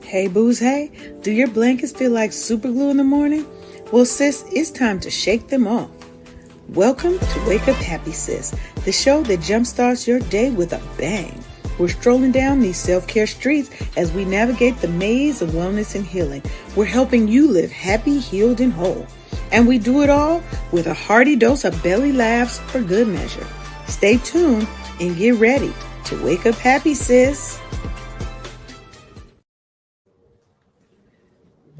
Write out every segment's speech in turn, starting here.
Hey booze, hey, do your blankets feel like super glue in the morning? Well sis, it's time to shake them off. Welcome to Wake Up Happy Sis, the show that jumpstarts your day with a bang. We're strolling down these self-care streets as we navigate the maze of wellness and healing. We're helping you live happy, healed, and whole. And we do it all with a hearty dose of belly laughs for good measure. Stay tuned and get ready to wake up happy, sis.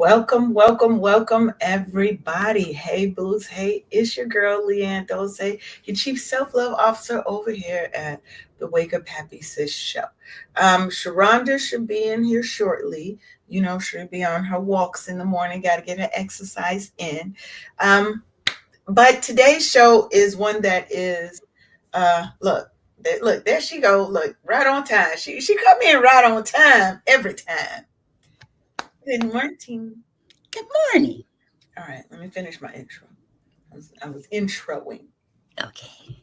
Welcome, everybody. Hey, booze. Hey, it's your girl, Leanne Dose, your Chief Self-Love Officer over here at the Wake Up Happy Sis show. Sharonda should be in here shortly. You know, she'll be on her walks in the morning. Got to get her exercise in. But today's show is one that is, look, there she go. Look, right on time. She come in right on time every time. Good morning. Good morning. All right, let me finish my intro. I was introing. Okay.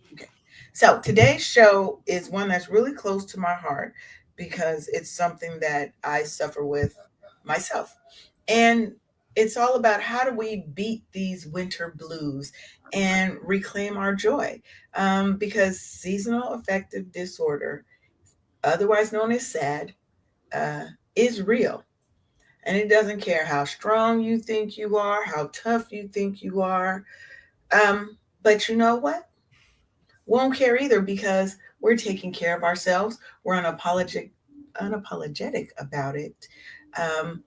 So today's show is one that's really close to my heart because it's something that I suffer with myself. And it's all about how do we beat these winter blues and reclaim our joy. Because seasonal affective disorder, otherwise known as SAD, is real. And it doesn't care how strong you think you are, how tough you think you are. But you know what? Won't care either because we're taking care of ourselves. We're unapologetic about it. Um,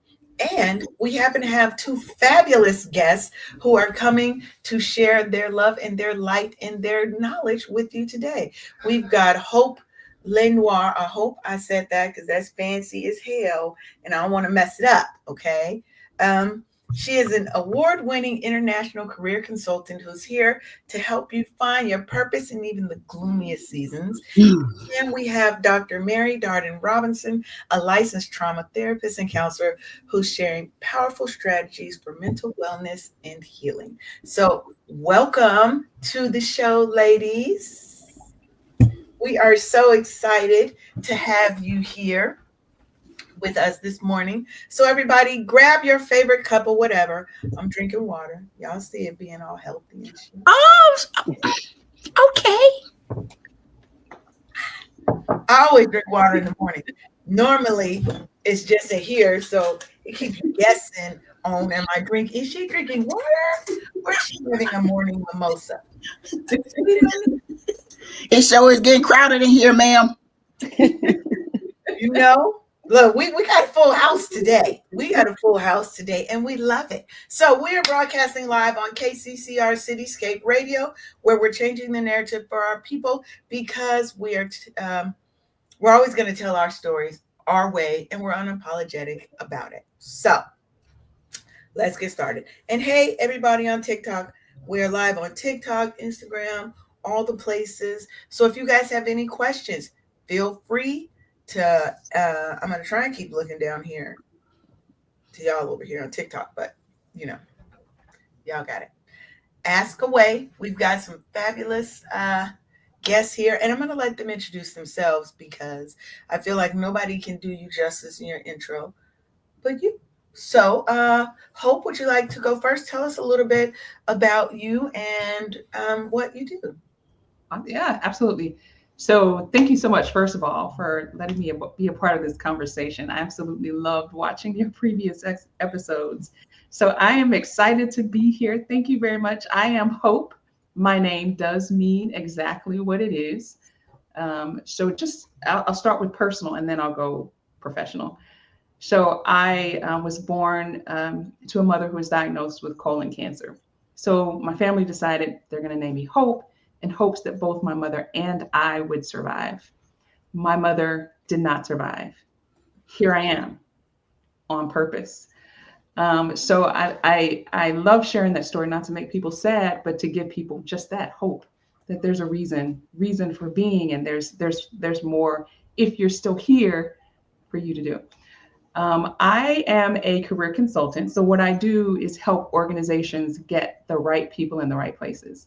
and we happen to have two fabulous guests who are coming to share their love and their light and their knowledge with you today. We've got Hope LeNoir. I hope I said that because that's fancy as hell and I don't want to mess it up, okay? She is an award-winning international career consultant who's here to help you find your purpose in even the gloomiest seasons. And we have Dr. Mary Darden-Robinson, a licensed trauma therapist and counselor who's sharing powerful strategies for mental wellness and healing. So welcome to the show, ladies. We are so excited to have you here with us this morning. So everybody grab your favorite cup of whatever. I'm drinking water. Y'all see it being all healthy and shit. Oh, okay. I always drink water in the morning. Normally it's just a here, so it keeps you guessing on am I drinking? Is she drinking water or is she having a morning mimosa? It sure is getting crowded in here, ma'am. You know? Look, we got a full house today. And we love it. So we are broadcasting live on KCCR Cityscape Radio, where we're changing the narrative for our people because we're always going to tell our stories our way, and we're unapologetic about it. So let's get started. And hey, everybody on TikTok, we're live on TikTok, Instagram, all the places. So if you guys have any questions, feel free to I'm going to try and keep looking down here to y'all over here on TikTok, but you know, y'all got it. Ask away. We've got some fabulous guests here, and I'm going to let them introduce themselves because I feel like nobody can do you justice in your intro but you. So Hope, would you like to go first? Tell us a little bit about you and what you do. Yeah, absolutely. So thank you so much, first of all, for letting me be a part of this conversation. I absolutely loved watching your previous episodes. So I am excited to be here. Thank you very much. I am Hope. My name does mean exactly what it is. So I'll start with personal and then I'll go professional. So I was born to a mother who was diagnosed with colon cancer. So my family decided they're going to name me Hope, in hopes that both my mother and I would survive. My mother did not survive. Here I am on purpose. So I love sharing that story, not to make people sad, but to give people just that hope that there's a reason for being, and there's more if you're still here for you to do. I am a career consultant. So what I do is help organizations get the right people in the right places.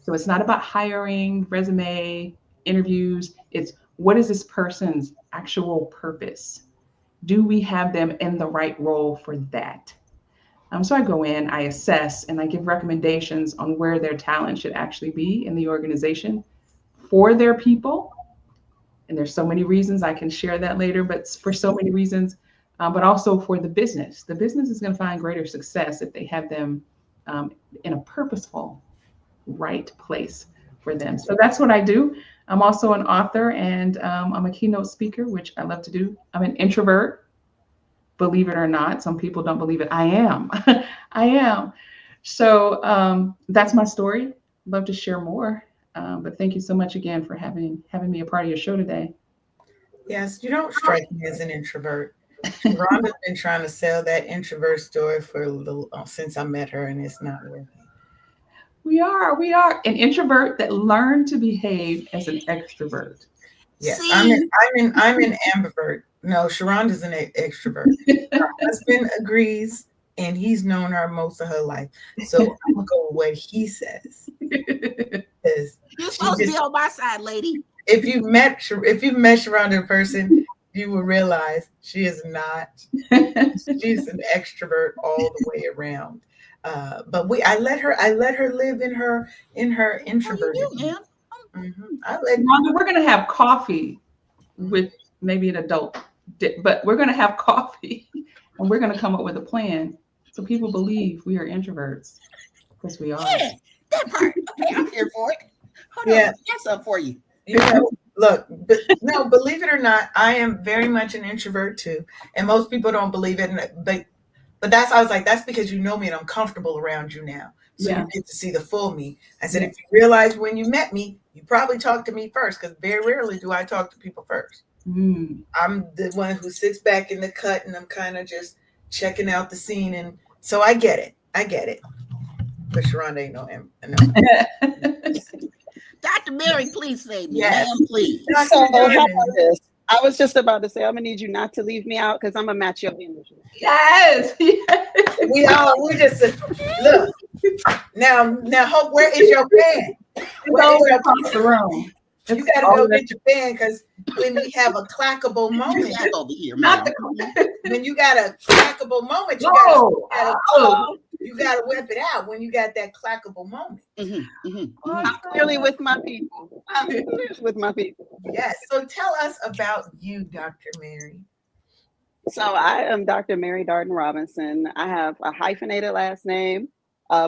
So it's not about hiring, resume, interviews. It's what is this person's actual purpose? do we have them in the right role for that? So I go in, I assess, and I give recommendations on where their talent should actually be in the organization for their people. And there's so many reasons, I can share that later, but for so many reasons, but also for the business. The business is going to find greater success if they have them in a purposeful, right place for them. So that's what I do. I'm also an author, and I'm a keynote speaker, which I love to do. I'm an introvert. Believe it or not, some people don't believe it. I am. I am. So that's my story. Love to share more. But thank you so much again for having me a part of your show today. Yes, you don't strike me as an introvert. Rhonda's been trying to sell that introvert story for a little since I met her, and it's not working. We are an introvert that learned to behave as an extrovert. Yes, See? I'm an ambivert. No, Sharonda's an extrovert. Her husband agrees, and he's known her most of her life. So I'm gonna go with what he says. You're supposed to be on my side, lady. If you've met Sharonda in person, you will realize she is not. She's an extrovert all the way around. But I let her live in her introverted. Oh, you do, ma'am. Rhonda, we're gonna have coffee with maybe an adult, but we're gonna have coffee and we're gonna come up with a plan so people believe we are introverts, because we are. Yeah, that part. Okay, I'm here for it. Hold on, that's up for you. You know, look, no, believe it or not, I am very much an introvert too, and most people don't believe it. But I was like, that's because you know me and I'm comfortable around you now, so you get to see the full me. I said, if you realize when you met me, you probably talked to me first, because very rarely do I talk to people first. I'm the one who sits back in the cut, and I'm kind of just checking out the scene, and so I get it. But Sharonda ain't no. Dr. Mary, please save me, Yes. ma'am, please. So how about this? I was just about to say, I'm gonna need you not to leave me out, because I'm gonna match your energy. Yes. We just look now. Hope, where is your pen? Where is across the room? You gotta go get your pen, because when we have a clackable moment, over here, ma'am. when you got a clackable moment, you gotta whip it out when you got that clackable moment. I'm clearly with my people. Yes. So tell us about you, Dr. Mary. So I am Dr. Mary Darden-Robinson. I have a hyphenated last name.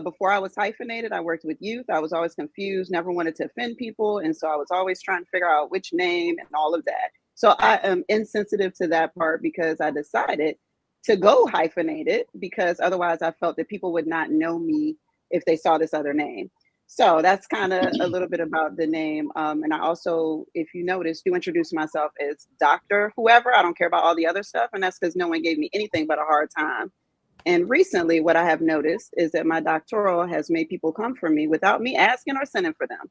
Before I was hyphenated, I worked with youth. I was always confused, never wanted to offend people. And so I was always trying to figure out which name and all of that. So I am insensitive to that part, because I decided to go hyphenated, because otherwise I felt that people would not know me if they saw this other name. So that's kind of a little bit about the name. And I also, if you notice, do introduce myself as Dr. Whoever. I don't care about all the other stuff. And that's because no one gave me anything but a hard time. And recently, what I have noticed is that my doctoral has made people come for me without me asking or sending for them.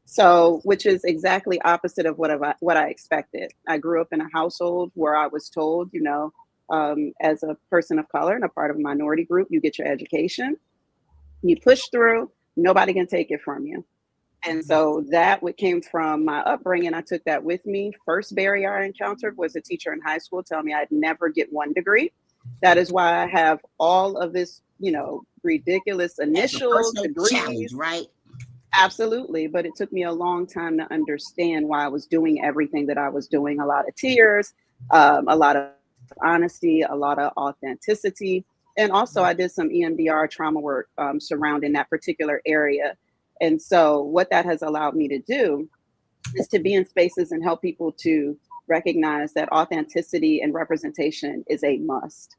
So, which is exactly opposite of what I expected. I grew up in a household where I was told, as a person of color and a part of a minority group, you get your education, you push through, nobody can take it from you. And so that what came from my upbringing, I took that with me. First barrier I encountered was a teacher in high school telling me I'd never get one degree. That is why I have all of this, ridiculous initial degrees. Challenge, right? Absolutely. But it took me a long time to understand why I was doing everything that I was doing. A lot of tears, a lot of honesty, a lot of authenticity. And also I did some EMDR trauma work surrounding that particular area. And so what that has allowed me to do is to be in spaces and help people to recognize that authenticity and representation is a must.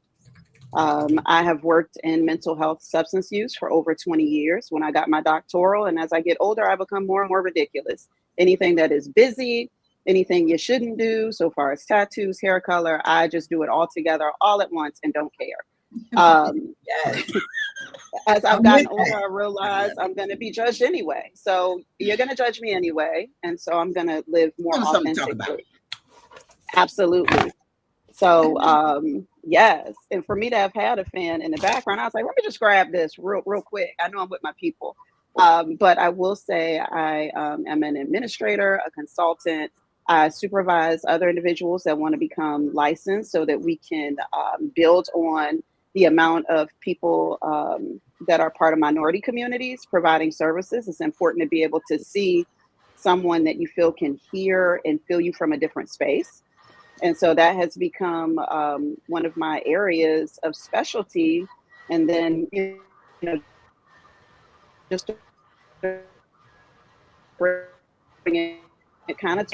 I have worked in mental health substance use for over 20 years when I got my doctoral. And as I get older, I become more and more ridiculous. Anything that is busy, anything you shouldn't do, so far as tattoos, hair color, I just do it all together, all at once, and don't care. As I've gotten older, I realize I'm going to be judged anyway. So you're going to judge me anyway. And so I'm going to live more authentically. Absolutely. So, yes. And for me to have had a fan in the background, I was like, let me just grab this real quick. I know I'm with my people. But I will say I am an administrator, a consultant, I supervise other individuals that want to become licensed so that we can build on the amount of people that are part of minority communities providing services. It's important to be able to see someone that you feel can hear and feel you from a different space. And so that has become one of my areas of specialty. And then, just to bring it kind of,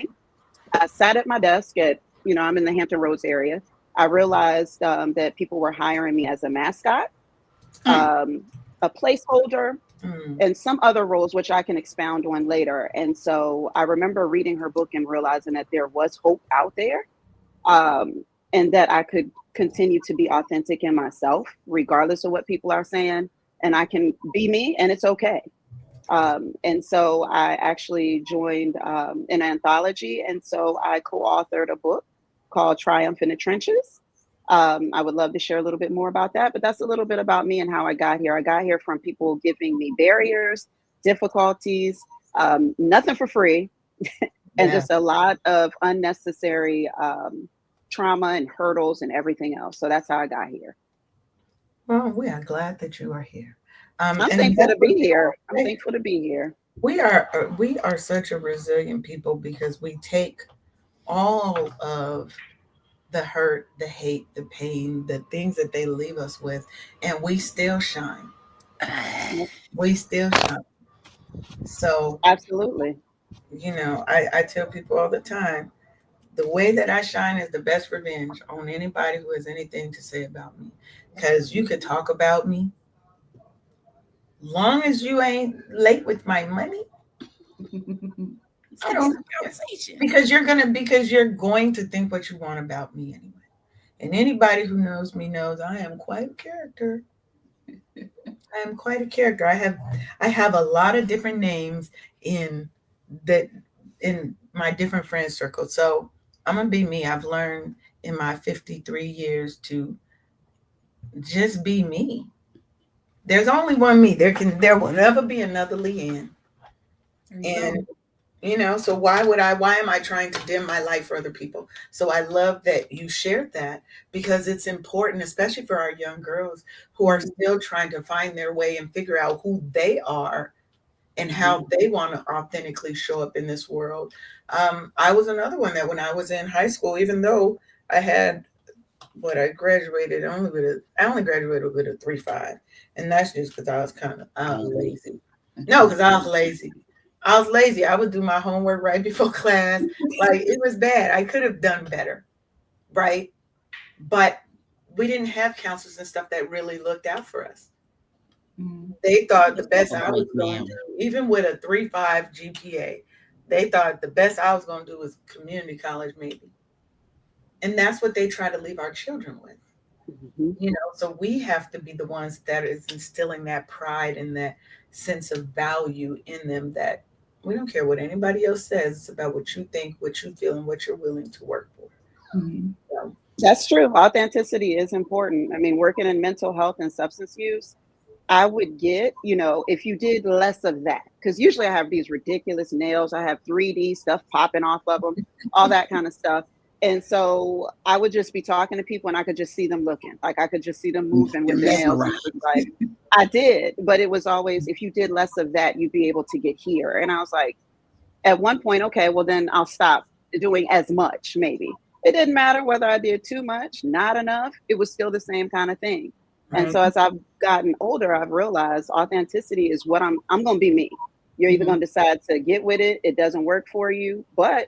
I sat at my desk at, I'm in the Hampton Roads area. I realized that people were hiring me as a mascot, a placeholder, and some other roles, which I can expound on later. And so I remember reading her book and realizing that there was hope out there, and that I could continue to be authentic in myself, regardless of what people are saying. And I can be me, and it's okay. And so I actually joined an anthology. And so I co-authored a book called Triumph in the Trenches. I would love to share a little bit more about that, but that's a little bit about me and how I got here. I got here from people giving me barriers, difficulties, nothing for free, and just a lot of unnecessary trauma and hurdles and everything else. So that's how I got here. Well, we are glad that you are here. I'm thankful to be here. I'm thankful to be here. We are such a resilient people because we take all of the hurt, the hate, the pain, the things that they leave us with, and we still shine. We still shine. So, Absolutely. I tell people all the time, the way that I shine is the best revenge on anybody who has anything to say about me. Because you could talk about me, long as you ain't late with my money. I don't because you're going to think what you want about me anyway. And anybody who knows me knows I am quite a character. I am quite a character. I have a lot of different names in that in my different friend circles. So I'm gonna be me. I've learned in my 53 years to just be me. There's only one me. There will never be another Leanne. And so why am I trying to dim my light for other people? So I love that you shared that because it's important, especially for our young girls who are still trying to find their way and figure out who they are and how they want to authentically show up in this world. I was another one that when I was in high school, even though I had I graduated I only graduated with a 3.5, and that's just because I was kind of lazy. No, because I was lazy. I would do my homework right before class. Like it was bad. I could have done better, right? But we didn't have counselors and stuff that really looked out for us. They thought the best I was going to do, even with a 3.5 GPA, they thought the best I was going to do was community college, maybe. And that's what they try to leave our children with. So we have to be the ones that is instilling that pride and that sense of value in them, that we don't care what anybody else says. It's about what you think, what you feel, and what you're willing to work for. So, that's true. Authenticity is important. I mean, working in mental health and substance use, I would get, if you did less of that, because usually I have these ridiculous nails. I have 3D stuff popping off of them, all that kind of stuff. And so I would just be talking to people and I could just see them looking, like I could just see them moving with their nails. And it was like, I did, but it was always, if you did less of that, you'd be able to get here. And I was like, at one point, okay, well then I'll stop doing as much, maybe. It didn't matter whether I did too much, not enough. It was still the same kind of thing. And so as I've gotten older, I've realized authenticity is what I'm going to be me. You're either going to decide to get with it. It doesn't work for you, but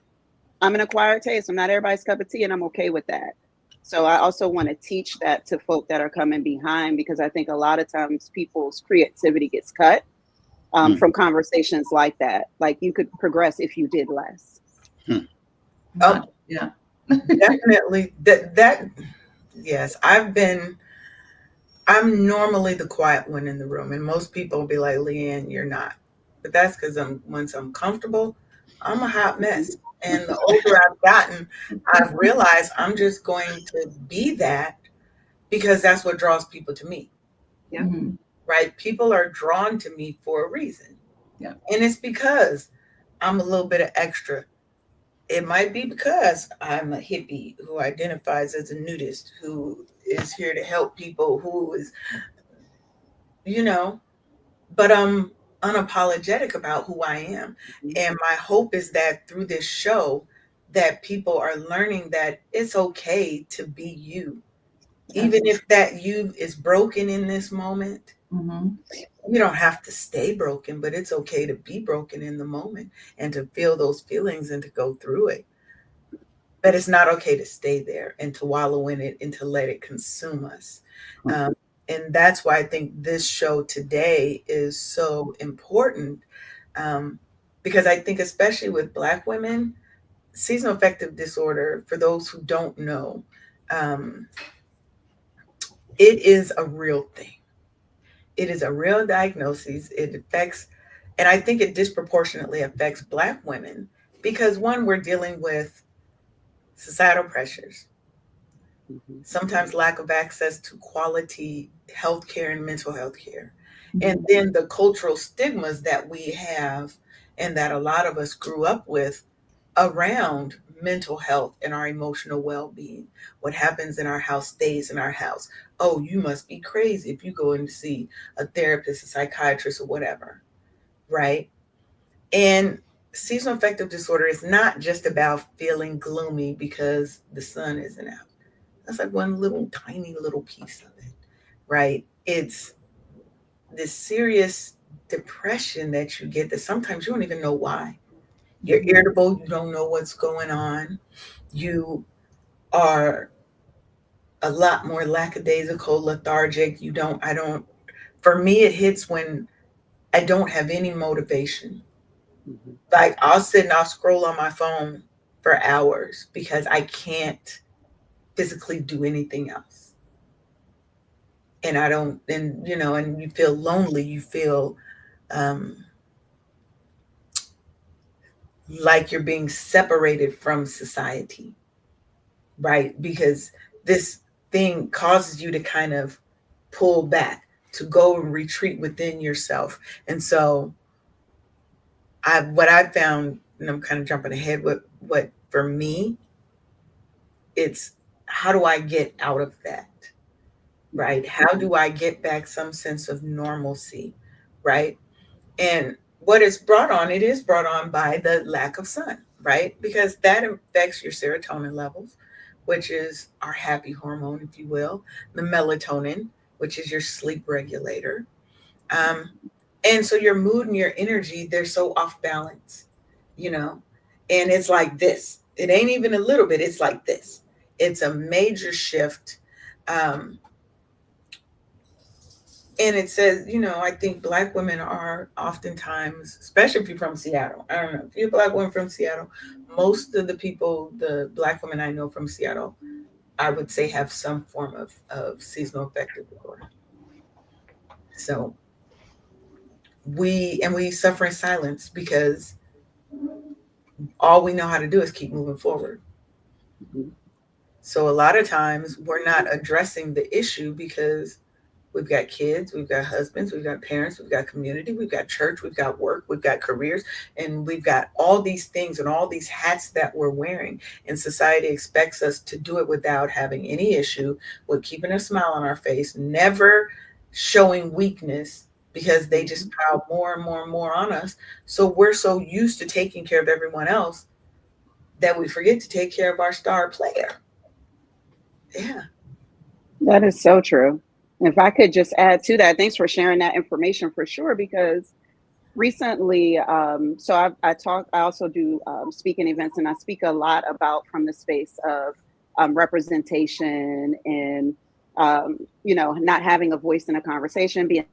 I'm an acquired taste. I'm not everybody's cup of tea, and I'm okay with that. So I also want to teach that to folk that are coming behind, because I think a lot of times people's creativity gets cut from conversations like that. Like you could progress if you did less. Oh, yeah, definitely. Yes, I'm normally the quiet one in the room, and most people will be like, Leanne, you're not. But that's because once I'm comfortable, I'm a hot mess. And the older I've gotten, I've realized I'm just going to be that because that's what draws people to me. Yeah. Right? People are drawn to me for a reason. Yeah. And it's because I'm a little bit of extra it might be because I'm a hippie who identifies as a nudist, who is here to help people, who is, you know, but I'm unapologetic about who I am. And my hope is that through this show, that people are learning that it's okay to be you. Even if that you is broken in this moment, Mm-hmm. you don't have to stay broken, but it's okay to be broken in the moment and to feel those feelings and to go through it. But it's not okay to stay there and to wallow in it and to let it consume us. Um, and that's why I think this show today is so important, um, because I think, especially with Black women, seasonal affective disorder, for those who don't know, um, it is a real thing. It is a real diagnosis. It affects, and I think it disproportionately affects Black women because, one, we're dealing with societal pressures, sometimes lack of access to quality health care and mental health care, and then the cultural stigmas that we have and that a lot of us grew up with around mental health and our emotional well-being. What happens in our house stays in our house. Oh, you must be crazy if you go in to see a therapist, a psychiatrist, or whatever, right? And seasonal affective disorder is not just about feeling gloomy because the sun isn't out. That's like one little tiny little piece of it, right? It's this serious depression that you get that sometimes you don't even know why. You're irritable, you don't know what's going on. You are a lot more lackadaisical, lethargic. I don't, for me, it hits when I don't have any motivation. Like I'll sit and I'll scroll on my phone for hours because I can't physically do anything else. And I don't, and and you feel lonely, you feel um, like you're being separated from society, right? Because this thing causes you to kind of pull back, to go and retreat within yourself. And so what I found, and I'm kind of jumping ahead, what for me, it's how do I get out of that? Right? How do I get back some sense of normalcy? Right? And what is brought on, it is brought on by the lack of sun, right? Because that affects your serotonin levels, which is our happy hormone, if you will, the melatonin, which is your sleep regulator. Um, and so your mood and your energy, they're so off balance, you know, and it's like this. It ain't even a little bit, it's like this. It's a major shift. Um, and it says, I think Black women are oftentimes, especially if you're from Seattle, I don't know, if you're a Black woman from Seattle, most of the people, the Black women I know from Seattle, I would say have some form of seasonal affective disorder. So we suffer in silence because all we know how to do is keep moving forward. So a lot of times we're not addressing the issue because we've got kids, we've got husbands, we've got parents, we've got community, we've got church, we've got work, we've got careers, and we've got all these things and all these hats that we're wearing. And society expects us to do it without having any issue, with keeping a smile on our face, never showing weakness because they just pile more and more and more on us. So we're so used to taking care of everyone else that we forget to take care of our star player. Yeah. That is so true. If I could just add to that, thanks for sharing that information for sure. Because recently, so I also do speaking events, and I speak a lot about from the space of representation and not having a voice in a conversation, being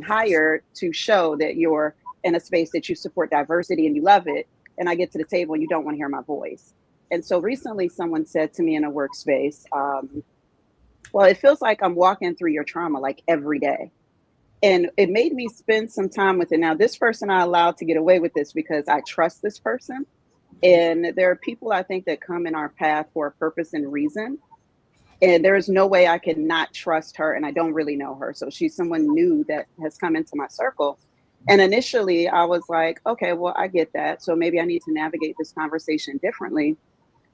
hired to show that you're in a space that you support diversity and you love it. And I get to the table and you don't want to hear my voice. And so recently, someone said to me in a workspace, well, it feels like I'm walking through your trauma like every day. And it made me spend some time with it. Now, this person I allowed to get away with this because I trust this person. And there are people I think that come in our path for a purpose and reason. And there is no way I can not trust her. And I don't really know her. So she's someone new that has come into my circle. And initially I was like, okay, well, I get that. So maybe I need to navigate this conversation differently.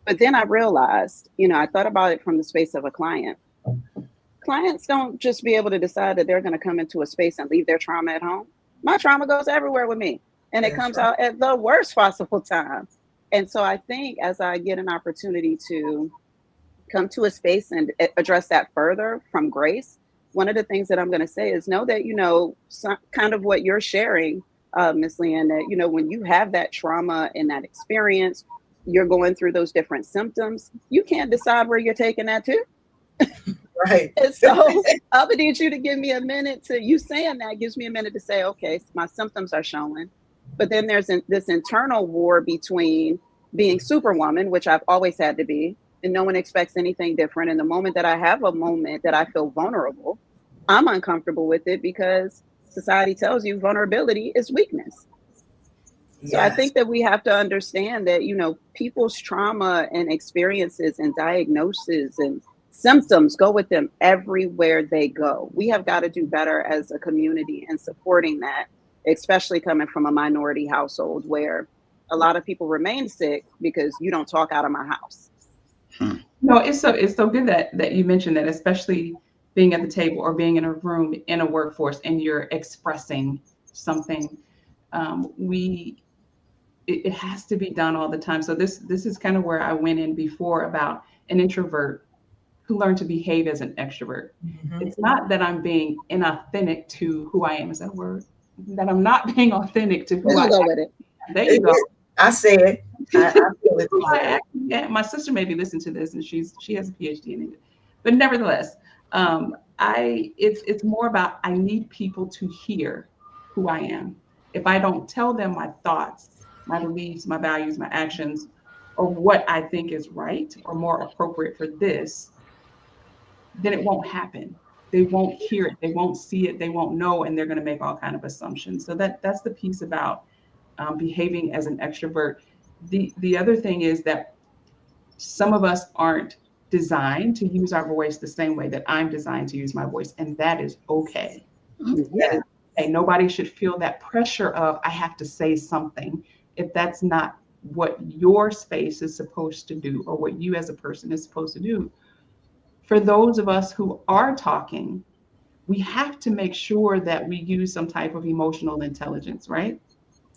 But then I realized, I thought about it from the space of a client. Clients don't just be able to decide that they're going to come into a space and leave their trauma at home. My trauma goes everywhere with me, and it comes out at the worst possible time. And so I think as I get an opportunity to come to a space and address that further from grace, one of the things that I'm going to say is know that, some, kind of what you're sharing, Ms. Leanne, that, when you have that trauma and that experience, you're going through those different symptoms, you can't decide where you're taking that to. Right. And so I would need you to give me a minute you saying that gives me a minute to say, okay, my symptoms are showing. But then there's this internal war between being superwoman, which I've always had to be, and no one expects anything different. And the moment that I have a moment that I feel vulnerable, I'm uncomfortable with it because society tells you vulnerability is weakness. Yes. So I think that we have to understand that, people's trauma and experiences and diagnoses and symptoms go with them everywhere they go. We have got to do better as a community in supporting that, especially coming from a minority household where a lot of people remain sick because you don't talk out of my house. No, it's so good that you mentioned that, especially being at the table or being in a room in a workforce and you're expressing something. It has to be done all the time. So this is kind of where I went in before about an introvert who learned to behave as an extrovert. Mm-hmm. It's not that I'm being inauthentic to who I am. Is that a word? That I'm not being authentic to who I am. Go with it. There you go. I say it. I feel it. Yeah, my sister maybe listened to this, and she has a PhD in it. But nevertheless, it's more about I need people to hear who I am. If I don't tell them my thoughts, my beliefs, my values, my actions, or what I think is right or more appropriate for this, then it won't happen. They won't hear it. They won't see it. They won't know, and they're going to make all kind of assumptions. So that's the piece about behaving as an extrovert. The other thing is that some of us aren't designed to use our voice the same way that I'm designed to use my voice, and that is okay. Yeah. Okay. Nobody should feel that pressure of I have to say something if that's not what your space is supposed to do or what you as a person is supposed to do. For those of us who are talking, we have to make sure that we use some type of emotional intelligence, right?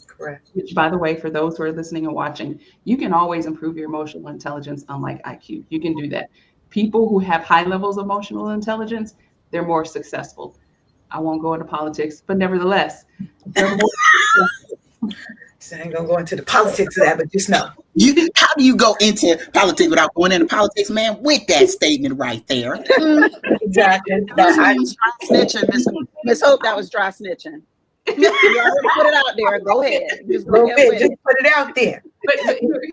Correct. Which, by the way, for those who are listening and watching, you can always improve your emotional intelligence, unlike IQ. You can do that. People who have high levels of emotional intelligence, they're more successful. I won't go into politics, but nevertheless, they're more successful. So I ain't gonna go into the politics of that, but just know. How do you go into politics without going into politics, man? With that statement right there. Exactly. Dry snitching, Miss Hope. That was dry snitching. You already put it out there. Go ahead. Just put it out there. But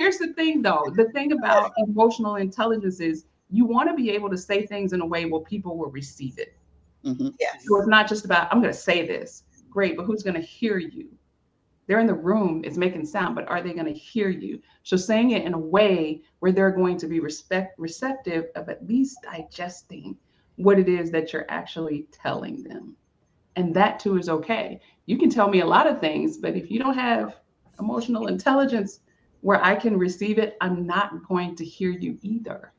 here's the thing, though. The thing about emotional intelligence is you want to be able to say things in a way where people will receive it. Mm-hmm. Yes. So it's not just about I'm going to say this. Great, but who's going to hear you? They're in the room, it's making sound, but are they going to hear you? So saying it in a way where they're going to be receptive of at least digesting what it is that you're actually telling them. And that too is okay. You can tell me a lot of things, but if you don't have emotional intelligence where I can receive it, I'm not going to hear you either.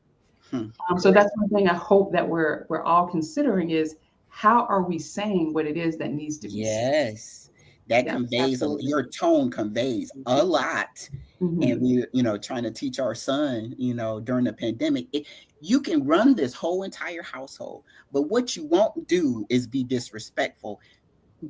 So that's one thing I hope that we're all considering is how are we saying what it is that needs to be said? Yes. That conveys, your tone conveys a lot. Mm-hmm. And we're, trying to teach our son, during the pandemic, you can run this whole entire household, but what you won't do is be disrespectful.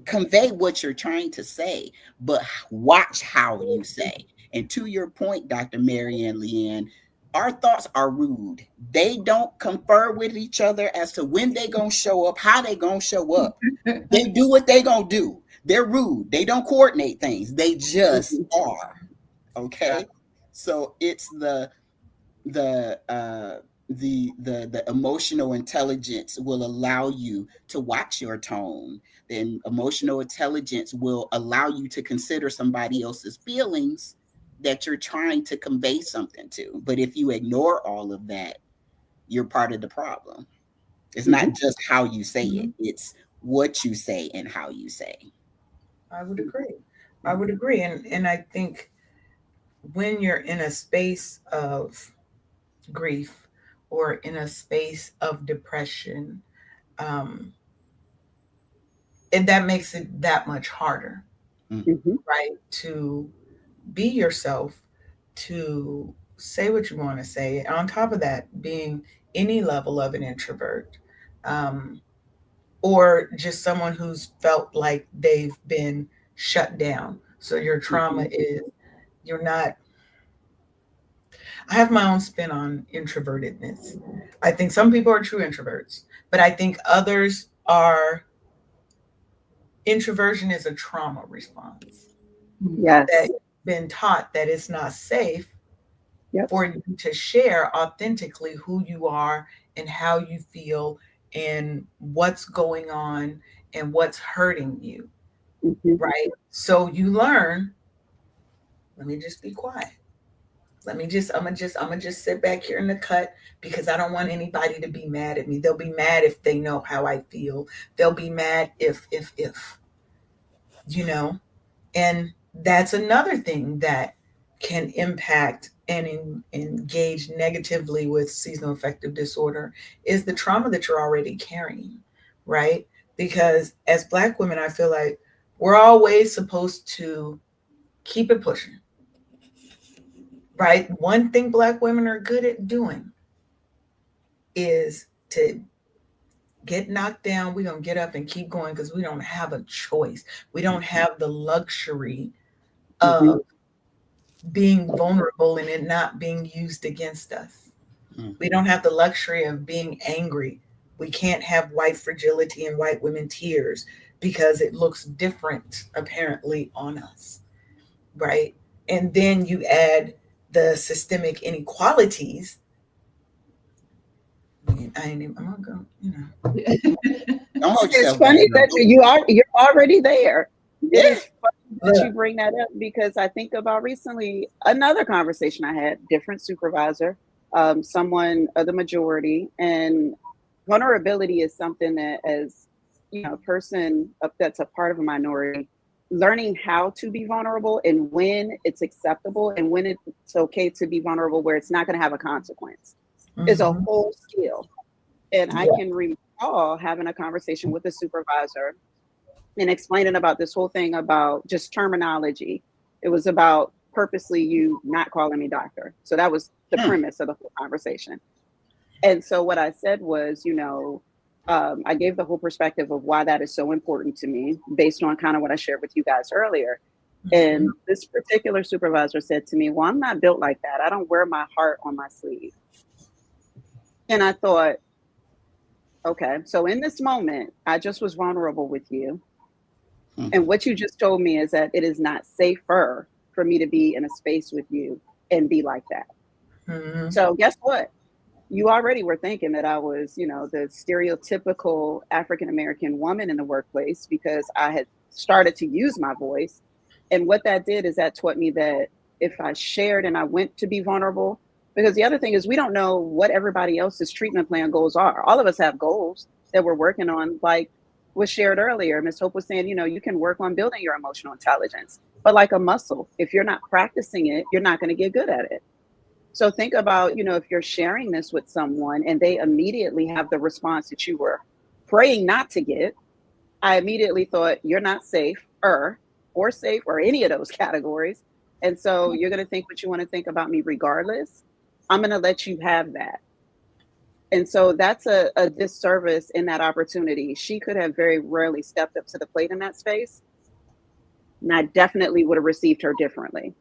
Convey what you're trying to say, but watch how you say. And to your point, Dr. Mary and Leanne, our thoughts are rude. They don't confer with each other as to when they gonna show up, how they gonna show up. They do what they gonna do. They're rude. They don't coordinate things. They just are. Okay. So it's the emotional intelligence will allow you to watch your tone. Then emotional intelligence will allow you to consider somebody else's feelings that you're trying to convey something to. But if you ignore all of that, you're part of the problem. It's not just how you say it. It's what you say and how you say. I would agree. I would agree. And I think when you're in a space of grief or in a space of depression, um, and that makes it that much harder, Mhm. right? To be yourself, to say what you want to say. On top of that, being any level of an introvert, um, or just someone who's felt like they've been shut down. So your trauma Mhm. is you're not. I have my own spin on introvertedness. I think some people are true introverts, but I think others are. Introversion is a trauma response that Yes. been taught that it's not safe Yep. for you to share authentically who you are and how you feel and what's going on and what's hurting you, Mhm. right? So you learn, let me just be quiet. I'm gonna just sit back here in the cut because I don't want anybody to be mad at me. They'll be mad if they know how I feel. They'll be mad if you know. And that's another thing that can impact and engage negatively with seasonal affective disorder is the trauma that you're already carrying, right? Because as Black women, I feel like we're always supposed to keep it pushing, right? One thing Black women are good at doing is to get knocked down. We're going to get up and keep going because we don't have a choice. We don't have the luxury Mhm. of being vulnerable and it not being used against us. We don't have the luxury of being angry. We can't have white fragility and white women tears because it looks different apparently on us, right? And then you add the systemic inequalities. I ain't even, I'm gonna go, Don't hold It's yourself back, funny girl. that you're already there. Yeah. It is funny that look, you bring that up because I think about recently another conversation I had, different supervisor, someone of the majority, and vulnerability is something that, as a person that's a part of a minority, learning how to be vulnerable and when it's acceptable and when it's okay to be vulnerable, where it's not going to have a consequence, is a mhm, whole skill. And I yeah, can recall having a conversation with a supervisor and explaining about this whole thing about just terminology. It was about purposely you not calling me doctor. So that was the Hmm. premise of the whole conversation. And so what I said was, I gave the whole perspective of why that is so important to me based on kind of what I shared with you guys earlier. mhm, And this particular supervisor said to me, well, I'm not built like that. I don't wear my heart on my sleeve. And I thought, okay, so in this moment, I just was vulnerable with you. Hmm. And what you just told me is that it is not safer for me to be in a space with you and be like that. mhm, So guess what? You already were thinking that I was, the stereotypical African American woman in the workplace because I had started to use my voice. And what that did is that taught me that if I shared and I went to be vulnerable, because the other thing is we don't know what everybody else's treatment plan goals are. All of us have goals that we're working on, like was shared earlier. Ms. Hope was saying, you can work on building your emotional intelligence, but like a muscle, if you're not practicing it, you're not going to get good at it. So think about, if you're sharing this with someone and they immediately have the response that you were praying not to get, I immediately thought you're not safe or safe or any of those categories. And so you're going to think what you want to think about me regardless. I'm going to let you have that. And so that's a disservice in that opportunity. She could have very rarely stepped up to the plate in that space. And I definitely would have received her differently.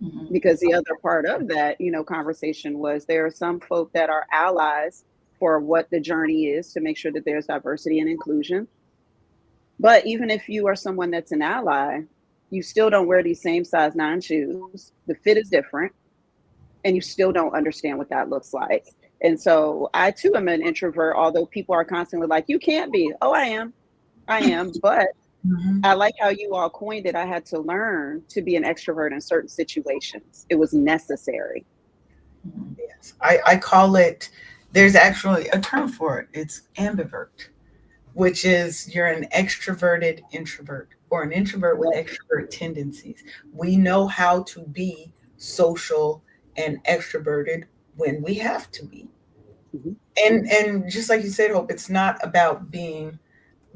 Mhm. Because the other part of that, conversation was there are some folk that are allies for what the journey is to make sure that there's diversity and inclusion. But even if you are someone that's an ally, you still don't wear these same size 9 shoes. The fit is different, and you still don't understand what that looks like. And so I too am an introvert, although people are constantly like, you can't be. Oh, I am. I am. But mhm. I like how you all coined it. I had to learn to be an extrovert in certain situations. It was necessary. Mhm. Yes, I call it. There's actually a term for it. It's ambivert, which is you're an extroverted introvert or an introvert with extrovert tendencies. We know how to be social and extroverted when we have to be. Mm-hmm. And just like you said, Hope, it's not about being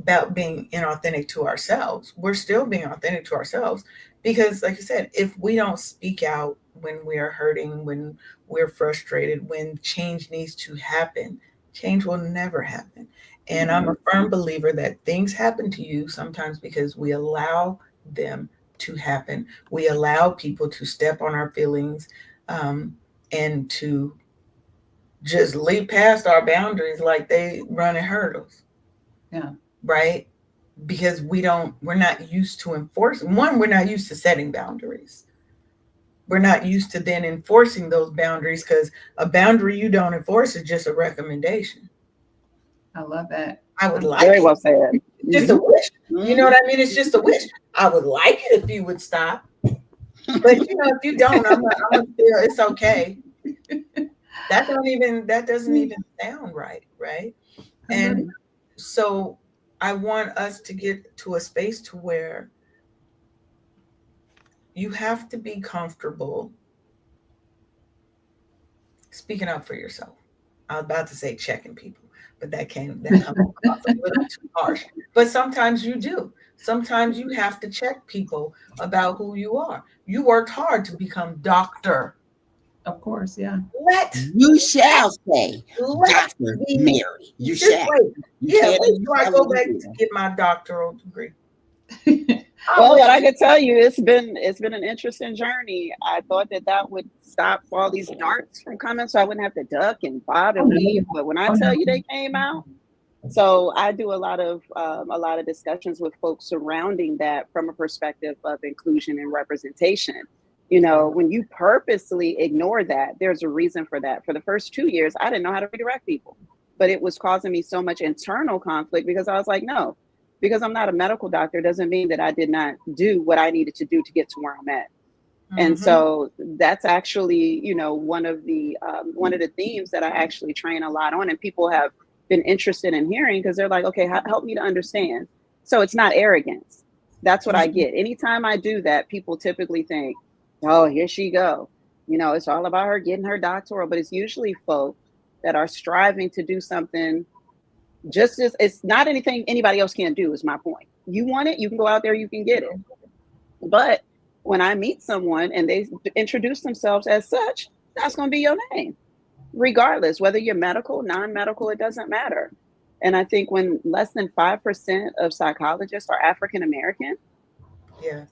inauthentic to ourselves. We're still being authentic to ourselves because, like you said, if we don't speak out when we are hurting, when we're frustrated, when change needs to happen, change will never happen. And I'm a firm believer that things happen to you sometimes because we allow them to happen. We allow people to step on our feelings, and to just leap past our boundaries like they running hurdles. Yeah. Right? Because we're not used to enforcing. One, we're not used to setting boundaries. We're not used to then enforcing those boundaries because a boundary you don't enforce is just a recommendation. I love that. I would like Very it. well said. It's just a wish. You know Mhm. what I mean? It's just a wish. I would like it if you would stop. But if you don't, I'm gonna feel it's okay. That doesn't even sound right, right? I love And so I want us to get to a space to where you have to be comfortable speaking up for yourself. I was about to say checking people, but that comes across a little too harsh. But sometimes you do. Sometimes you have to check people about who you are. You worked hard to become doctor. Of course, yeah. Let You shall say, let Dr. me Mary. You just shall. wait. You Yeah, can. wait You till I shall go let back me to do get my doctoral degree. Well, what I can tell you, it's been an interesting journey. I thought that would stop all these darts from coming, so I wouldn't have to duck and bob Oh and no. weave. But when I Oh tell no. you they came out, so I do a lot of discussions with folks surrounding that from a perspective of inclusion and representation. When you purposely ignore that, there's a reason for that. For the first 2 years, I didn't know how to redirect people, but it was causing me so much internal conflict because I was like, no, because I'm not a medical doctor doesn't mean that I did not do what I needed to do to get to where I'm at. And Mm-hmm. so that's actually, one of the themes that I actually train a lot on, and people have been interested in hearing because they're like, okay, help me to understand. So it's not arrogance. That's what I get. Anytime I do that, people typically think, oh, here she go. It's all about her getting her doctoral, but it's usually folk that are striving to do something just as it's not anything anybody else can do is my point. You want it, you can go out there, you can get it. But when I meet someone and they introduce themselves as such, that's going to be your name, regardless whether you're medical, non-medical, it doesn't matter. And I think when less than 5% of psychologists are African American, Yeah.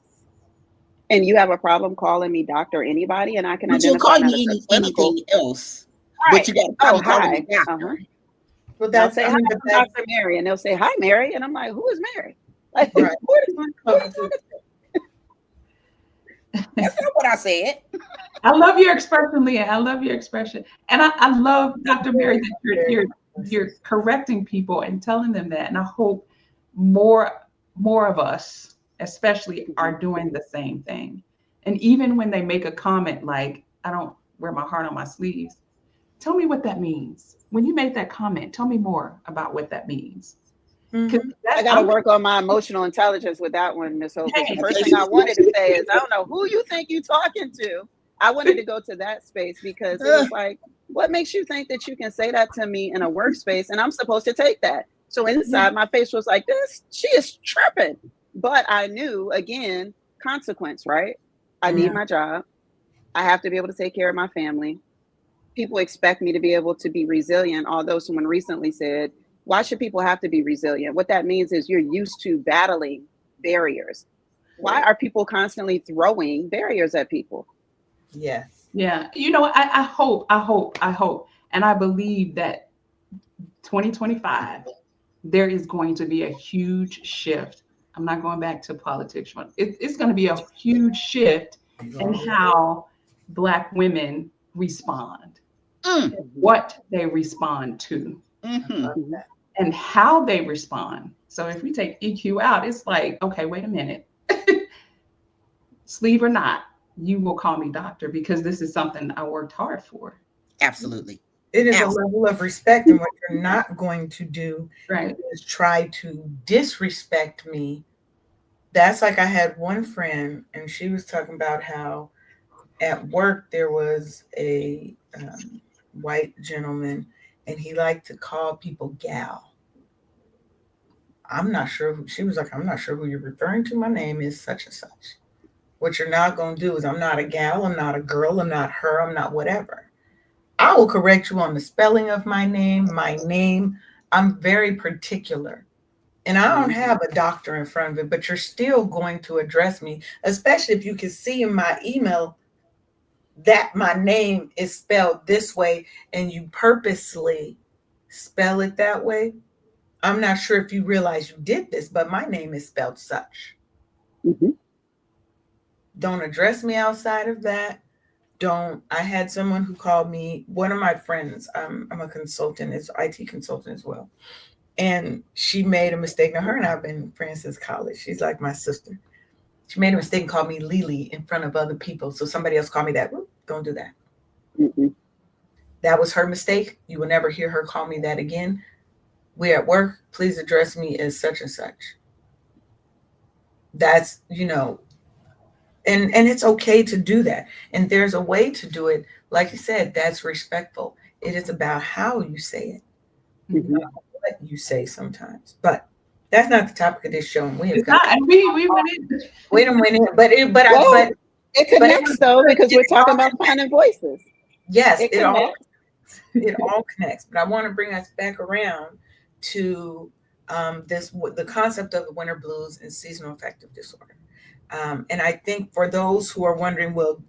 and you have a problem calling me doctor anybody, and I can But you'll identify call not as a me clinical, anything else. But right? you got a Oh, problem calling hi. me doctor. Well, I'll that's say I hi, mean, but I'm that's Dr. Mary, and they'll say hi, Mary, and I'm like, who is Mary? Like, who right. are you talking That's not what I said. I love your expression, Leah. I love your expression. And I love, Dr. Mary, that you're correcting people and telling them that. And I hope more more of us, especially, to? are doing the same thing. And even when they make a comment like, I don't wear my heart on my sleeves, tell me what that means. When you made that comment, tell me more about what that means. Because Mm-hmm. I that's got to I'm work on my emotional intelligence with that one, Miss Hope, because the hey, first thing I wanted to say is, I don't know who you think you talking to. I wanted to go to that space because it was like, what makes you think that you can say that to me in a workspace and I'm supposed to take that? So yeah, inside my face was like, this, she is tripping. But I knew, again, consequence, right? I Mm-hmm. need my job. I have to be able to take care of my family. People expect me to be able to be resilient, although someone recently said, why should people have to be resilient? What that means is you're used to battling barriers. Why are people constantly throwing barriers at people? Yes. yeah. I hope, and I believe that 2025, there is going to be a huge shift. I'm not going back to politics. It's going to be a huge shift in how Black women respond, Mm. Mhm, what they respond to, Mm-hmm. mhm. and how they respond. So if we take EQ out, it's like, okay, wait a minute, sleeve or not, you will call me doctor because this is something I worked hard for. Absolutely. It is a Absolutely. level of respect, and what you're not going to do Right. is try to disrespect me. That's like I had one friend, and she was talking about how at work there was a white gentleman, and he liked to call people gal. I'm not sure who, she was like, I'm not sure who you're referring to. My name is such and such. What you're not going to do is, I'm not a gal, I'm not a girl, I'm not her, I'm not whatever. I will correct you on the spelling of my name, my name. I'm very particular. And I don't have a doctor in front of it, but you're still going to address me, especially if you can see in my email that my name is spelled this way and you purposely spell it that way. I'm not sure if you realize you did this, but my name is spelled such. Mm-hmm. Don't address me outside of that. Don't. I had someone who called me, one of my friends, I'm a consultant, is IT consultant as well. And she made a mistake. Now, her and I have been friends since college. She's like my sister. She made a mistake and called me Lily in front of other people. So somebody else called me that. Don't do that. Mm-hmm. That was her mistake. You will never hear her call me that again. We're at work. Please address me as such and such. That's, and it's okay to do that. And there's a way to do it. Like you said, that's respectful. It is about how you say it, Mm-hmm. not what you say sometimes. But that's not the topic of this show. And we have It's got not, and we went in. wait a minute, but Well, it but it connects was though, good. because we're talking about finding voices. Yes, It it all connects. connects. But I want to bring us back around to the concept of the winter blues and seasonal affective disorder. And I think for those who are wondering, well,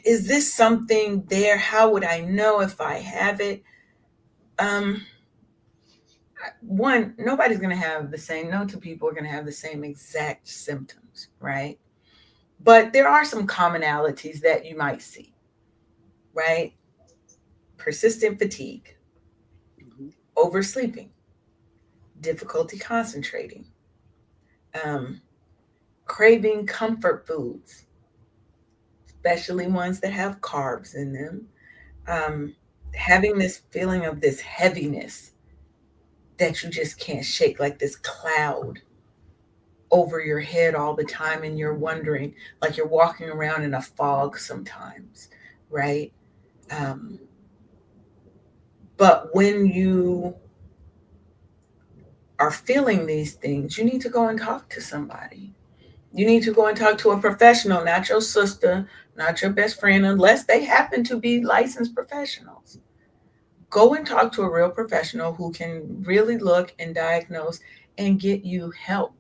is this something there? How would I know if I have it? Um, One, nobody's going to have the same, no two people are going to have the same exact symptoms, right? But there are some commonalities that you might see, right? Persistent fatigue, Mm-hmm. oversleeping, difficulty concentrating, um, craving comfort foods, especially ones that have carbs in them, um, having this feeling of this heaviness that you just can't shake, like this cloud over your head all the time, and you're wondering, like you're walking around in a fog sometimes, right? Um, but when you are feeling these things, you need to go and talk to somebody. You need to go and talk to a professional, not your sister, not your best friend, unless they happen to be licensed professionals. Go and talk to a real professional who can really look and diagnose and get you help.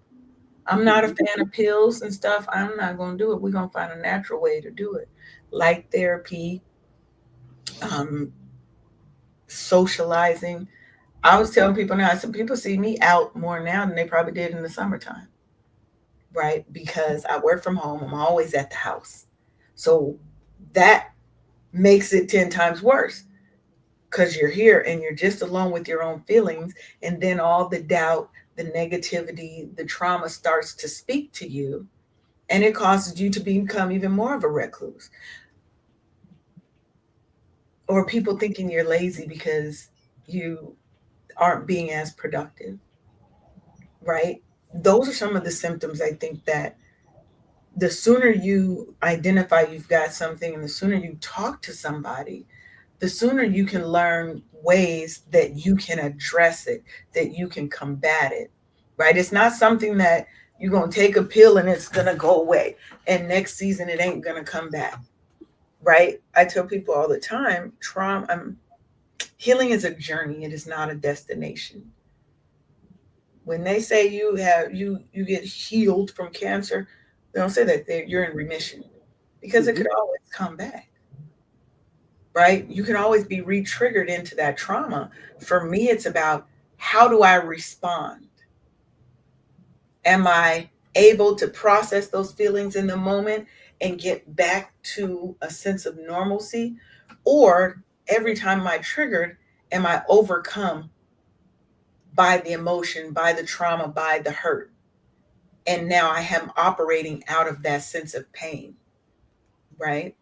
I'm not a Mm-hmm. fan of pills and stuff. I'm not going to do it. We're going to find a natural way to do it. Light therapy, um, socializing. I was telling people now, some people see me out more now than they probably did in the summertime, right? Because I work from home. I'm always at the house. So that makes it 10 times worse because you're here and you're just alone with your own feelings. And then all the doubt, the negativity, the trauma starts to speak to you, and it causes you to become even more of a recluse. Or people thinking you're lazy because you aren't being as productive, right? Those are some of the symptoms I think that the sooner you identify you've got something and the sooner you talk to somebody, the sooner you can learn ways that you can address it, that you can combat it, right? It's not something that you're going to take a pill and it's going to go away and next season it ain't going to come back, right? I tell people all the time, healing is a journey, it is not a destination. When they say you get healed from cancer, they don't say that you're in remission, because it Mm-hmm. could always come back, right? You can always be re-triggered into that trauma. For me, it's about, how do I respond? Am I able to process those feelings in the moment and get back to a sense of normalcy? Or every time I triggered, am I overcome by the emotion, by the trauma, by the hurt? And now I am operating out of that sense of pain, right?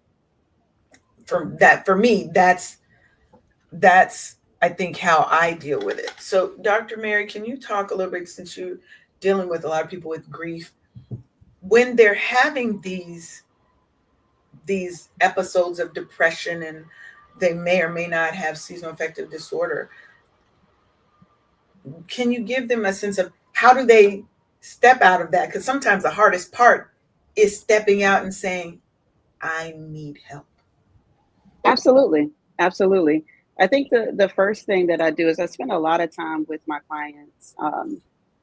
For me, that's I think how I deal with it. So Dr. Mary, can you talk a little bit, since you dealing with a lot of people with grief, when they're having these episodes of depression, and they may or may not have seasonal affective disorder, can you give them a sense of how do they step out of that? Because sometimes the hardest part is stepping out and saying, I need help. Absolutely. Absolutely. I think the first thing that I do is I spend a lot of time with my clients,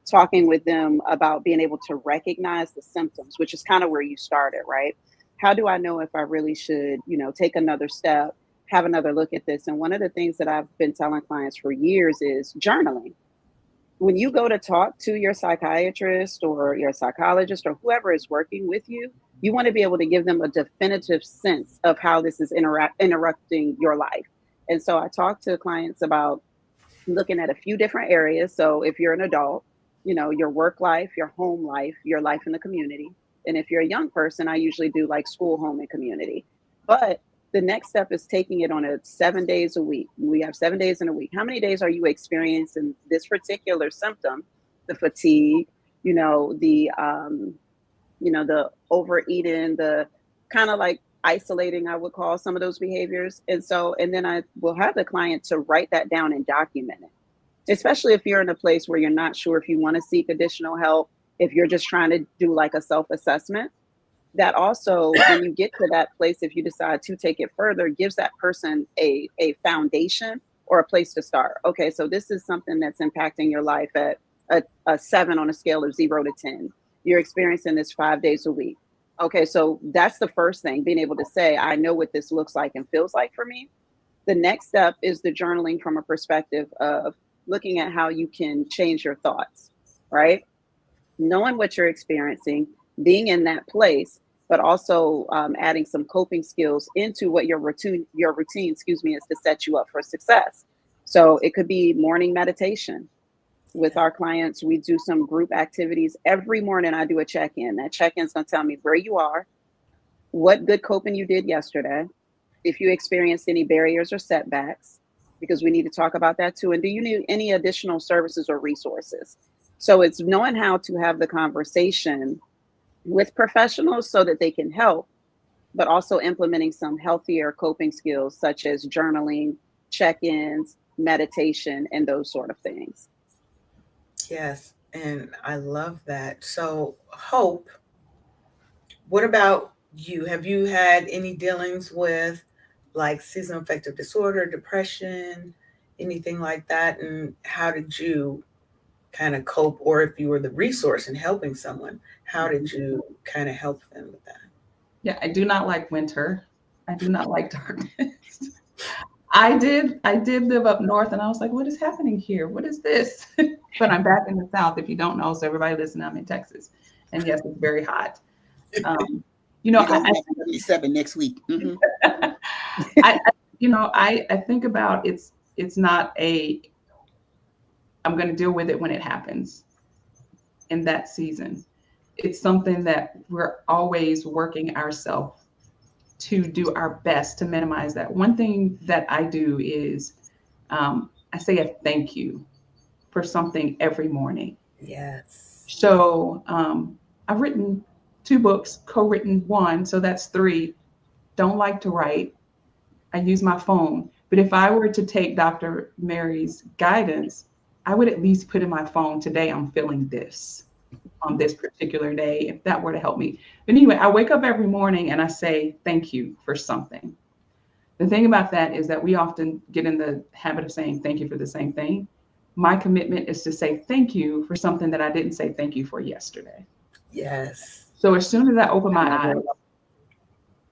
talking with them about being able to recognize the symptoms, which is kind of where you started, right? How do I know if I really should, take another step, have another look at this? And one of the things that I've been telling clients for years is journaling. When you go to talk to your psychiatrist or your psychologist or whoever is working with you, you want to be able to give them a definitive sense of how this is interrupting your life. And so I talk to clients about looking at a few different areas. So if you're an adult, your work life, your home life, your life in the community. And if you're a young person, I usually do like school, home, and community. But the next step is taking it on a 7 days a week. We have 7 days in a week. How many days are you experiencing this particular symptom? The fatigue, the overeating, the kind of like isolating, I would call some of those behaviors. And then I will have the client to write that down and document it, especially if you're in a place where you're not sure if you want to seek additional help, if you're just trying to do like a self-assessment. That also, when you get to that place, if you decide to take it further, gives that person a foundation or a place to start. Okay, so this is something that's impacting your life at a 7 on a scale of 0 to 10. You're experiencing this 5 days a week. Okay, so that's the first thing, being able to say, I know what this looks like and feels like for me. The next step is the journaling from a perspective of looking at how you can change your thoughts, right? Knowing what you're experiencing, being in that place, but also adding some coping skills into what your routine, is to set you up for success. So it could be morning meditation. With our clients, we do some group activities. Every morning I do a check-in. That check-in is going to tell me where you are, what good coping you did yesterday, if you experienced any barriers or setbacks, because we need to talk about that too. And do you need any additional services or resources? So it's knowing how to have the conversation with professionals so that they can help, but also implementing some healthier coping skills such as journaling, check-ins, meditation, and those sort of things. Yes, and I love that. So, Hope, what about you? Have you had any dealings with like seasonal affective disorder, depression, anything like that? And how did you kind of cope? Or if you were the resource in helping someone, how did you kind of help them with that? Yeah, I do not like winter. I do not like darkness. I did live up north, and I was like, what is happening here? What is this? But I'm back in the South, if you don't know. So everybody listen, I'm in Texas. And yes, it's very hot. I 77 next week. Mm-hmm. I think about it's not I'm going to deal with it when it happens in that season. It's something that we're always working ourselves to do our best to minimize that. One thing that I do is I say a thank you for something every morning. Yes. So I've written 2 books, co-written 1, so that's 3. Don't like to write. I use my phone. But if I were to take Dr. Mary's guidance, I would at least put in my phone, today I'm feeling this on this particular day, if that were to help me. But anyway, I wake up every morning and I say thank you for something. The thing about that is that we often get in the habit of saying thank you for the same thing. My commitment is to say thank you for something that I didn't say thank you for yesterday. Yes. So as soon as I open my eyes,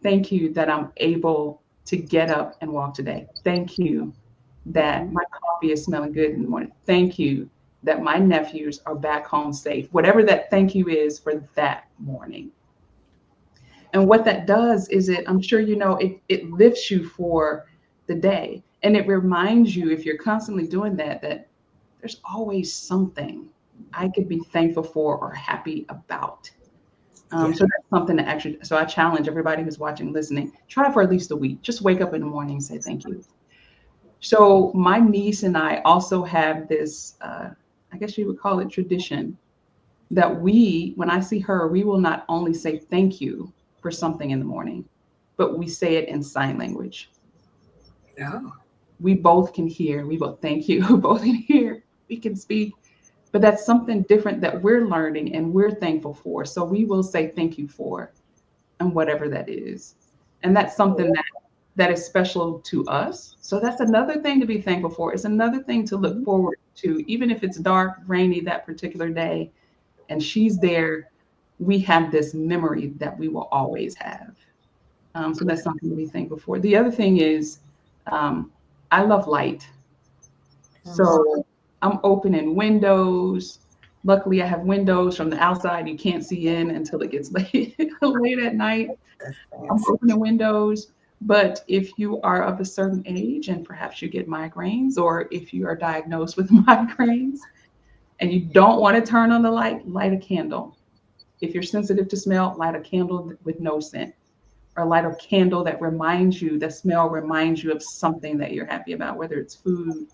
thank you that I'm able to get up and walk today. Thank you that my coffee is smelling good in the morning. Thank you that my nephews are back home safe. Whatever that thank you is for that morning. And what that does is I'm sure you know, it lifts you for the day. And it reminds you, if you're constantly doing that there's always something I could be thankful for or happy about. So that's something to actually, so I challenge everybody who's watching, listening, try for at least a week. Just wake up in the morning and say thank you. So my niece and I also have this, I guess you would call it tradition. that when I see her, we will not only say thank you for something in the morning, but we say it in sign language. Oh. We both can hear, we both thank you, we both can hear, we can speak, but that's something different that we're learning and we're thankful for. So we will say thank you for, and whatever that is. And that's something that is special to us. So that's another thing to be thankful for. It's another thing to look forward to, even if it's dark, rainy that particular day, and she's there, we have this memory that we will always have. So that's something to be thankful for. The other thing is, I love light. So I'm opening windows. Luckily, I have windows from the outside you can't see in until it gets late, late at night. That's I'm fancy. opening windows. But if you are of a certain age and perhaps you get migraines, or if you are diagnosed with migraines and you don't want to turn on the light, light a candle. If you're sensitive to smell, light a candle with no scent, or light a candle that reminds you, the smell reminds you of something that you're happy about, whether it's food,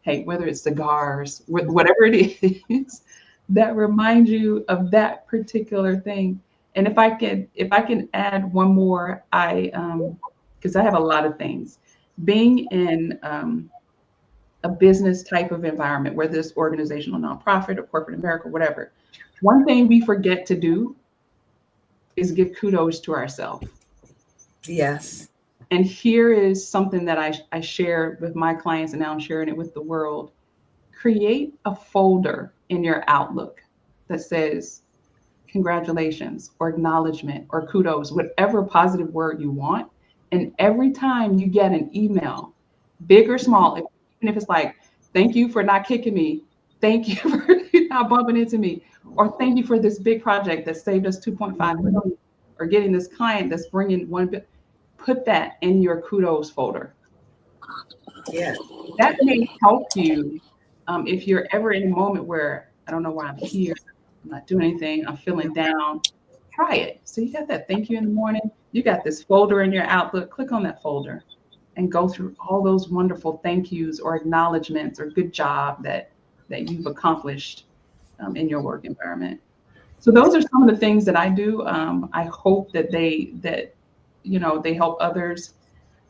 hey, whether it's cigars, whatever it is, that reminds you of that particular thing. And if I can add one more, because I have a lot of things. Being in a business type of environment, whether it's organizational, nonprofit, or corporate America, whatever, one thing we forget to do is give kudos to ourselves. Yes. And here is something that I share with my clients, and now I'm sharing it with the world. Create a folder in your Outlook that says congratulations or acknowledgement or kudos, whatever positive word you want. And every time you get an email, big or small, even if it's like, thank you for not kicking me, thank you for not bumping into me, or thank you for this big project that saved us 2.5 million, or getting this client that's bringing one bit, put that in your kudos folder. Yes. That may help you if you're ever in a moment where I don't know why I'm here, I'm not doing anything, I'm feeling down. Try it. So you got that thank you in the morning. You got this folder in your Outlook. Click on that folder and go through all those wonderful thank yous or acknowledgments or good job that you've accomplished in your work environment. So those are some of the things that I do. I hope that they help others.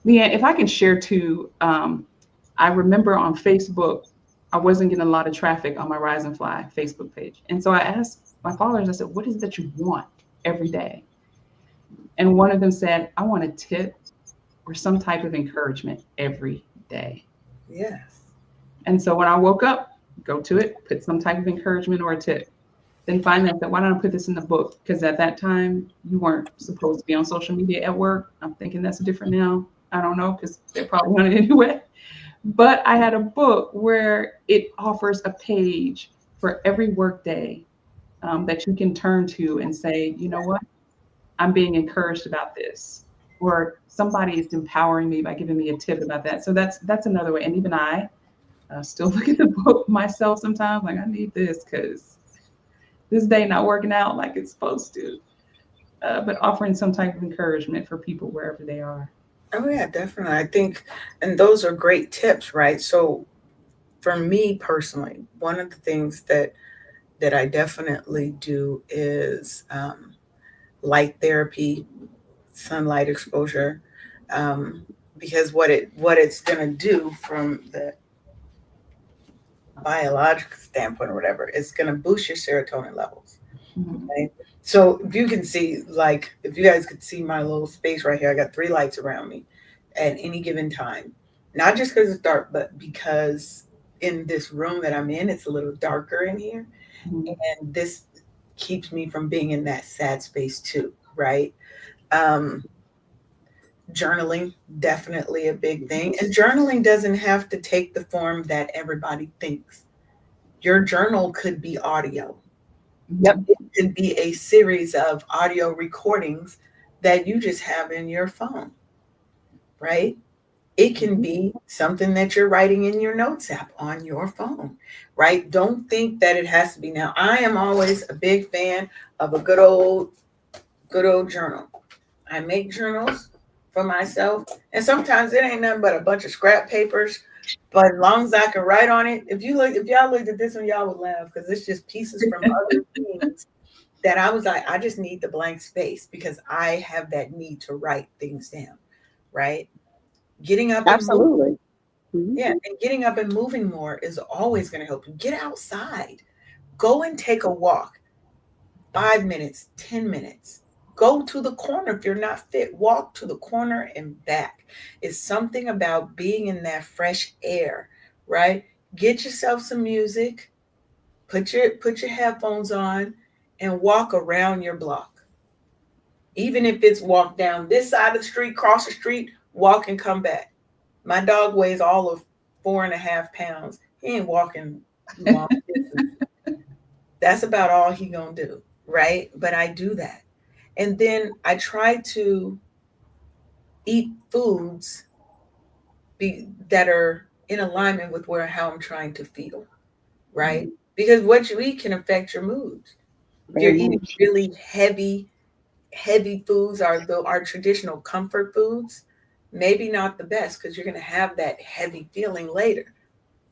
Leanne, if I can share too, I remember on Facebook, I wasn't getting a lot of traffic on my Rise and Fly Facebook page. And so I asked my followers, I said, what is it that you want every day? And one of them said, I want a tip or some type of encouragement every day. Yes. And so when I woke up, go to it, put some type of encouragement or a tip. Then finally I said, why don't I put this in the book? Because at that time, you weren't supposed to be on social media at work. I'm thinking that's different now. I don't know, because they're probably on it anyway. But I had a book where it offers a page for every work day that you can turn to and say, you know what? I'm being encouraged about this. Or somebody is empowering me by giving me a tip about that. So that's another way. And even I still look at the book myself sometimes, like I need this because this day not working out like it's supposed to. But offering some type of encouragement for people wherever they are. Oh yeah, definitely. I think, and those are great tips, right? So for me personally, one of the things that I definitely do is light therapy, sunlight exposure, because what it's going to do from the biological standpoint or whatever, it's going to boost your serotonin levels. Mhm. Okay? So if you can see, like, if you guys could see my little space right here, I got 3 lights around me at any given time. Not just because it's dark, but because in this room that I'm in, it's a little darker in here. Mhm. And this keeps me from being in that sad space too, right? Um, Journaling, definitely a big thing. And journaling doesn't have to take the form that everybody thinks. Your journal could be audio. Yep. It could be a series of audio recordings that you just have in your phone, right? It can be something that you're writing in your notes app on your phone, right? Don't think that it has to be. Now, I am always a big fan of a good old journal. I make journals for myself, and sometimes it ain't nothing but a bunch of scrap papers But as long as I can write on it, if y'all looked at this one, y'all would laugh because it's just pieces from other things that I was like, I just need the blank space because I have that need to write things down, right? Getting up and moving, Absolutely. Mhm. yeah, and getting up and moving more is always going to help you. Get outside, go and take a walk, 5 minutes, 10 minutes. Go to the corner if you're not fit. Walk to the corner and back. It's something about being in that fresh air, right? Get yourself some music, put your headphones on, and walk around your block. Even if it's walk down this side of the street, cross the street, walk and come back. My dog weighs all of 4.5 pounds. He ain't walking long distance. That's about all he gonna do, right? But I do that. And then I try to eat foods that are in alignment with where how I'm trying to feel, right? Because what you eat can affect your moods. If you're Very eating much. really heavy foods are our traditional comfort foods, maybe not the best because you're going to have that heavy feeling later,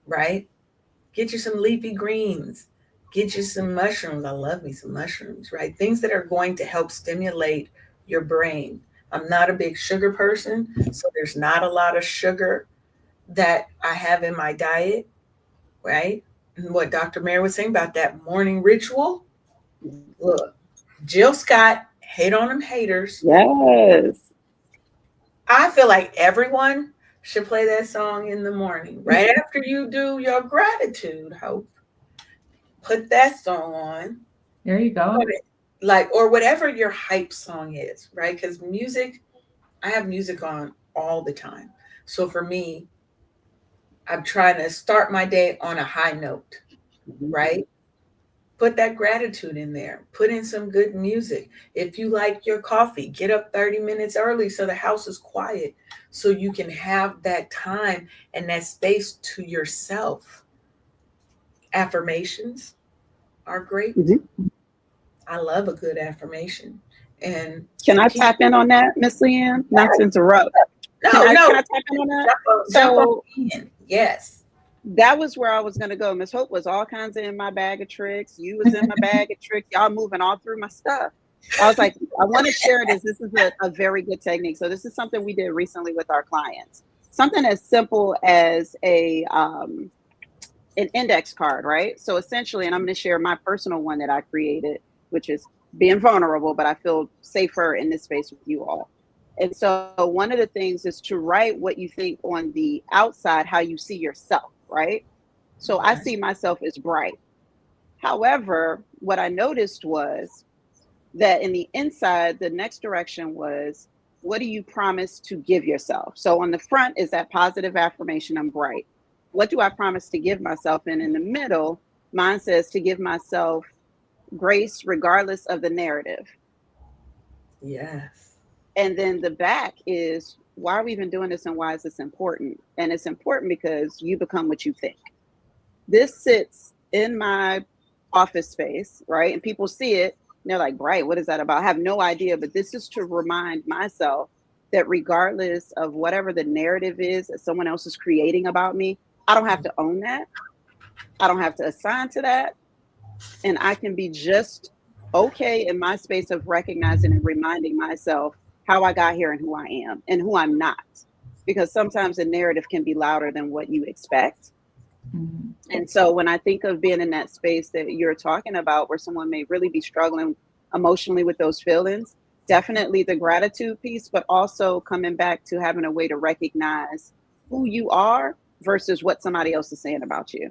right? Get you some leafy greens, get you some mushrooms. I love me some mushrooms, right? Things that are going to help stimulate your brain. I'm not a big sugar person, so there's not a lot of sugar that I have in my diet, right? And what Dr. Mary was saying about that morning ritual, look, Jill Scott, hate on them haters. Yes. I feel like everyone should play that song in the morning, right after you do your gratitude, Hope. Put that song on, There you go. like, or whatever your hype song is, right? Because music, I have music on all the time. So for me, I'm trying to start my day on a high note, Mhm. right? Put that gratitude in there. Put in some good music. If you like your coffee, get up 30 minutes early so the house is quiet so you can have that time and that space to yourself. Affirmations are great. Mhm. I love a good affirmation. And Can to I keep tap in on that, Miss Leanne? Not to interrupt. Can no, I no, can I tap in on that? jump on So in. Yes. that was where I was gonna go. Miss Hope was all kinds of in my bag of tricks. You was in my bag of tricks. Y'all moving all through my stuff. I was like, I want to share this. This is a very good technique. So this is something we did recently with our clients. Something as simple as an index card, right? So essentially, and I'm going to share my personal one that I created, which is being vulnerable, but I feel safer in this space with you all. And so one of the things is to write what you think on the outside, how you see yourself, right? So I Okay. see myself as bright. However, what I noticed was that in the inside, the next direction was, what do you promise to give yourself? So on the front is that positive affirmation, I'm bright. What do I promise to give myself? And in the middle, mine says to give myself grace regardless of the narrative. Yes. And then the back is, why are we even doing this and why is this important? And it's important because you become what you think. This sits in my office space, right? And people see it and they're like, Bright, what is that about? I have no idea. But this is to remind myself that regardless of whatever the narrative is that someone else is creating about me, I don't have to own that. I don't have to assign to that. And I can be just okay in my space of recognizing and reminding myself how I got here and who I am and who I'm not. Because sometimes the narrative can be louder than what you expect. Mhm. And so when I think of being in that space that you're talking about, where someone may really be struggling emotionally with those feelings, definitely the gratitude piece, but also coming back to having a way to recognize who you are versus what somebody else is saying about you.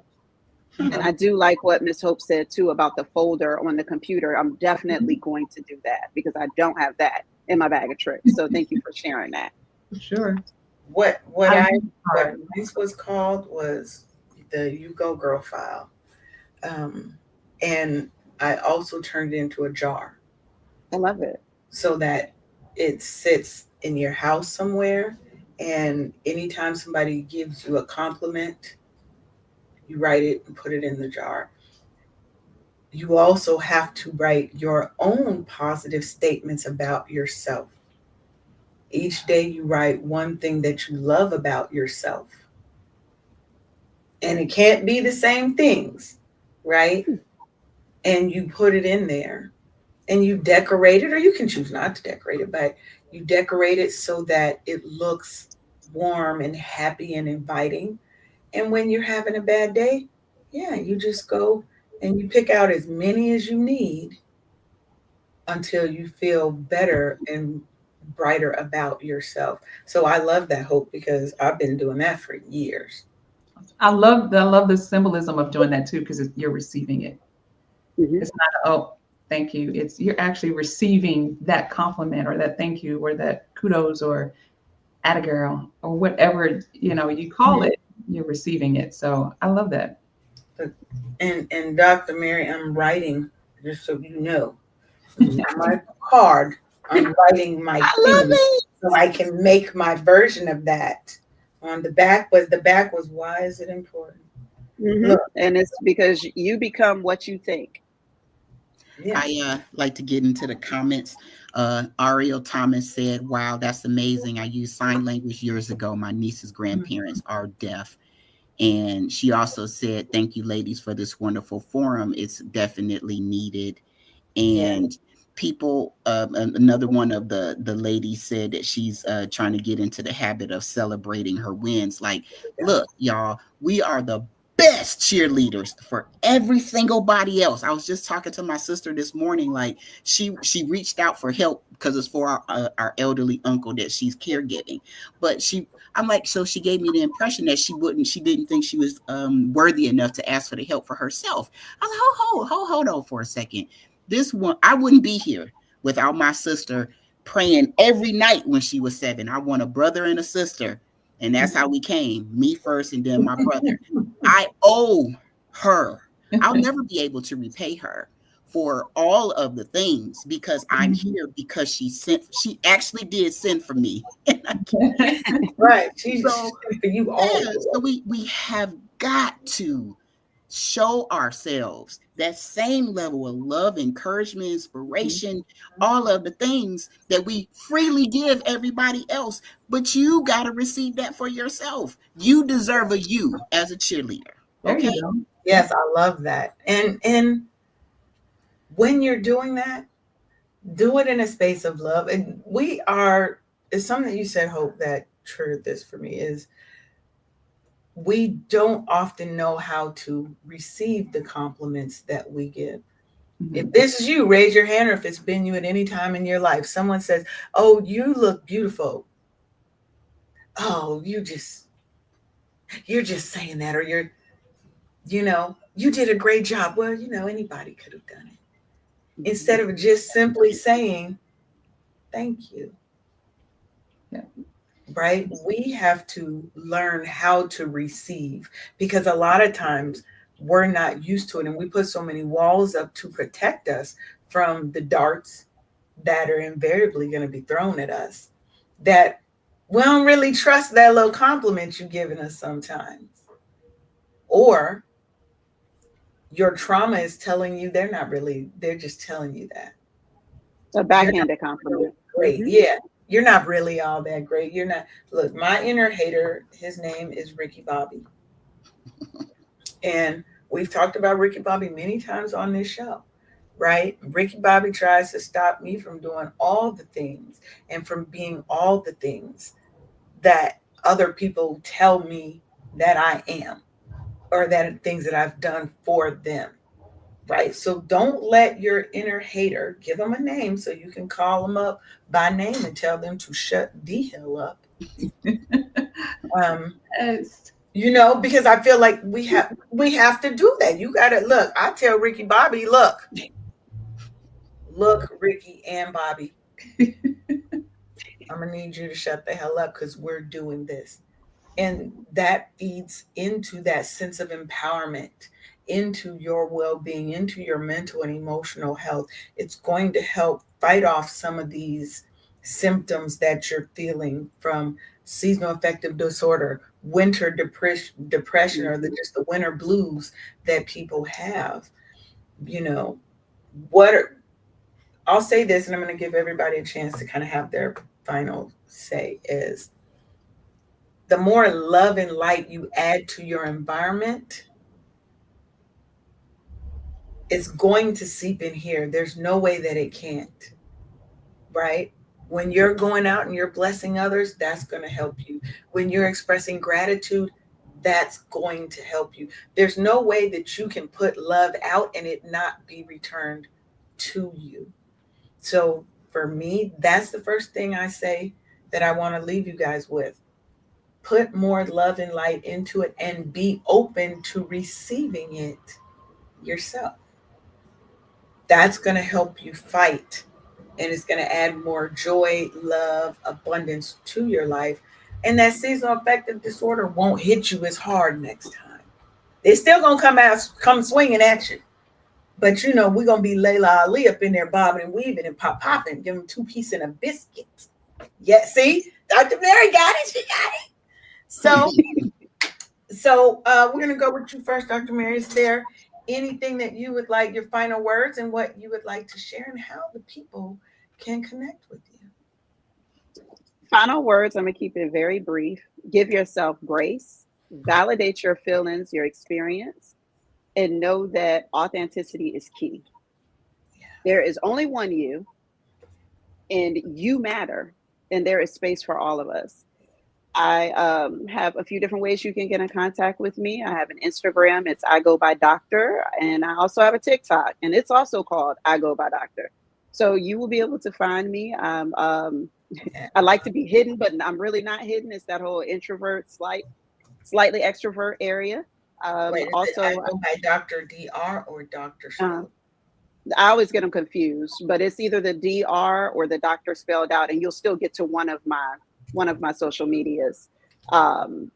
And I do like what Miss Hope said too about the folder on the computer. I'm definitely going to do that because I don't have that in my bag of tricks. So thank you for sharing that. For sure. What what I I love what art. this was called was the You Go Girl file. And I also turned it into a jar I love it. so that it sits in your house somewhere. And anytime somebody gives you a compliment, you write it and put it in the jar. You also have to write your own positive statements about yourself. Each day, you write one thing that you love about yourself. and it can't be the same things, right? And you put it in there and you decorate it, or you can choose not to decorate it, but you decorate it so that it looks warm and happy and inviting. And when you're having a bad day, yeah, you just go and you pick out as many as you need until you feel better and brighter about yourself. So I love that, Hope, because I've been doing that for years. I love the symbolism of doing that too, because you're receiving it. Mhm. It's not, oh, thank you. It's you're actually receiving that compliment or that thank you or that kudos or atta girl or whatever you call it. You're receiving it. So I love that. And Dr. Mary, I'm writing, just so you know, my card, I'm writing my I love theme it. so I can make my version of that. On the back was why is it important? Look, And it's because you become what you think. yeah. I like to get into the comments. Ariel Thomas said, "Wow, that's amazing. I used sign language years ago. My niece's grandparents are deaf." And she also said, "Thank you, ladies, for this wonderful forum. It's definitely needed." Yeah. And people, another one of the ladies said that she's trying to get into the habit of celebrating her wins. Like, look, y'all, we are the best cheerleaders for every single body else. I was just talking to my sister this morning. Like, she reached out for help because it's for our elderly uncle that she's caregiving. But I'm like, so she gave me the impression that she didn't think she was worthy enough to ask for the help for herself. I was like, hold on for a second. This one, I wouldn't be here without my sister praying every night when she was 7. I want a brother and a sister, and that's how we came. Me first, and then my brother. I owe her. I'll never be able to repay her for all of the things because I'm here because she actually did send for me. Right. She's So for you all. yeah, so we have got to show ourselves that same level of love, encouragement, inspiration, all of the things that we freely give everybody else. But you got to receive that for yourself. You deserve a you as a cheerleader. There Okay. you go. Yes, I love that. And when you're doing that, do it in a space of love. And it's something that you said, Hope, that triggered this for me is we don't often know how to receive the compliments that we give. If this is you, raise your hand, or if it's been you at any time in your life, someone says, "Oh, you look beautiful." Oh, you're just saying that, or you did a great job. Well, anybody could have done it. Instead of just simply saying, "Thank you." Yeah. Right? We have to learn how to receive because a lot of times we're not used to it, and we put so many walls up to protect us from the darts that are invariably going to be thrown at us, that we don't really trust that little compliment you're giving us sometimes. Or your trauma is telling you they're just telling you that. A You're not backhanded really compliment. great. Yeah. You're not really all that great. You're not. Look, my inner hater, his name is Ricky Bobby. And we've talked about Ricky Bobby many times on this show, right? Ricky Bobby tries to stop me from doing all the things and from being all the things that other people tell me that I am, or that things that I've done for them. Right. So don't let your inner hater, give them a name so you can call them up by name and tell them to shut the hell up. Um, Yes. because I feel like we have to do that. You gotta look. I tell Ricky Bobby, look, Ricky and Bobby, I'm gonna need you to shut the hell up because we're doing this. And that feeds into that sense of empowerment, into your well-being, into your mental and emotional health. It's going to help fight off some of these symptoms that you're feeling from seasonal affective disorder, winter depression, or just the winter blues that people have. You know, what are, I'll say this, and I'm going to give everybody a chance to kind of have their final say is the more love and light you add to your environment, it's going to seep in here. There's no way that it can't, right? When you're going out and you're blessing others, that's going to help you. When you're expressing gratitude, that's going to help you. There's no way that you can put love out and it not be returned to you. So for me, that's the first thing I say that I want to leave you guys with. Put more love and light into it and be open to receiving it yourself. That's going to help you fight, and it's going to add more joy, love, abundance to your life. And that seasonal affective disorder won't hit you as hard next time. It's still going to come swinging at you. But you know, we're going to be Layla Ali up in there bobbing and weaving and popping, give them 2 pieces and a biscuit. Yeah, see? Dr. Mary got it. She got it. So we're going to go with you first, Dr. Mary. Is there anything that you would like, your final words, and what you would like to share and how the people can connect with you? Final words, I'm going to keep it very brief. Give yourself grace, validate your feelings, your experience, and know that authenticity is key. There is only one you, and you matter, and there is space for all of us. I have a few different ways you can get in contact with me. I have an Instagram, it's I Go By Doctor, and I also have a TikTok, and it's also called I Go By Doctor. So you will be able to find me. I like to be hidden, but I'm really not hidden. It's that whole introvert, slightly extrovert area. Wait, Also, I Go By Dr. DR or Dr. Spelled? I always get them confused, but it's either the DR or the doctor spelled out, and you'll still get to one of my social medias. And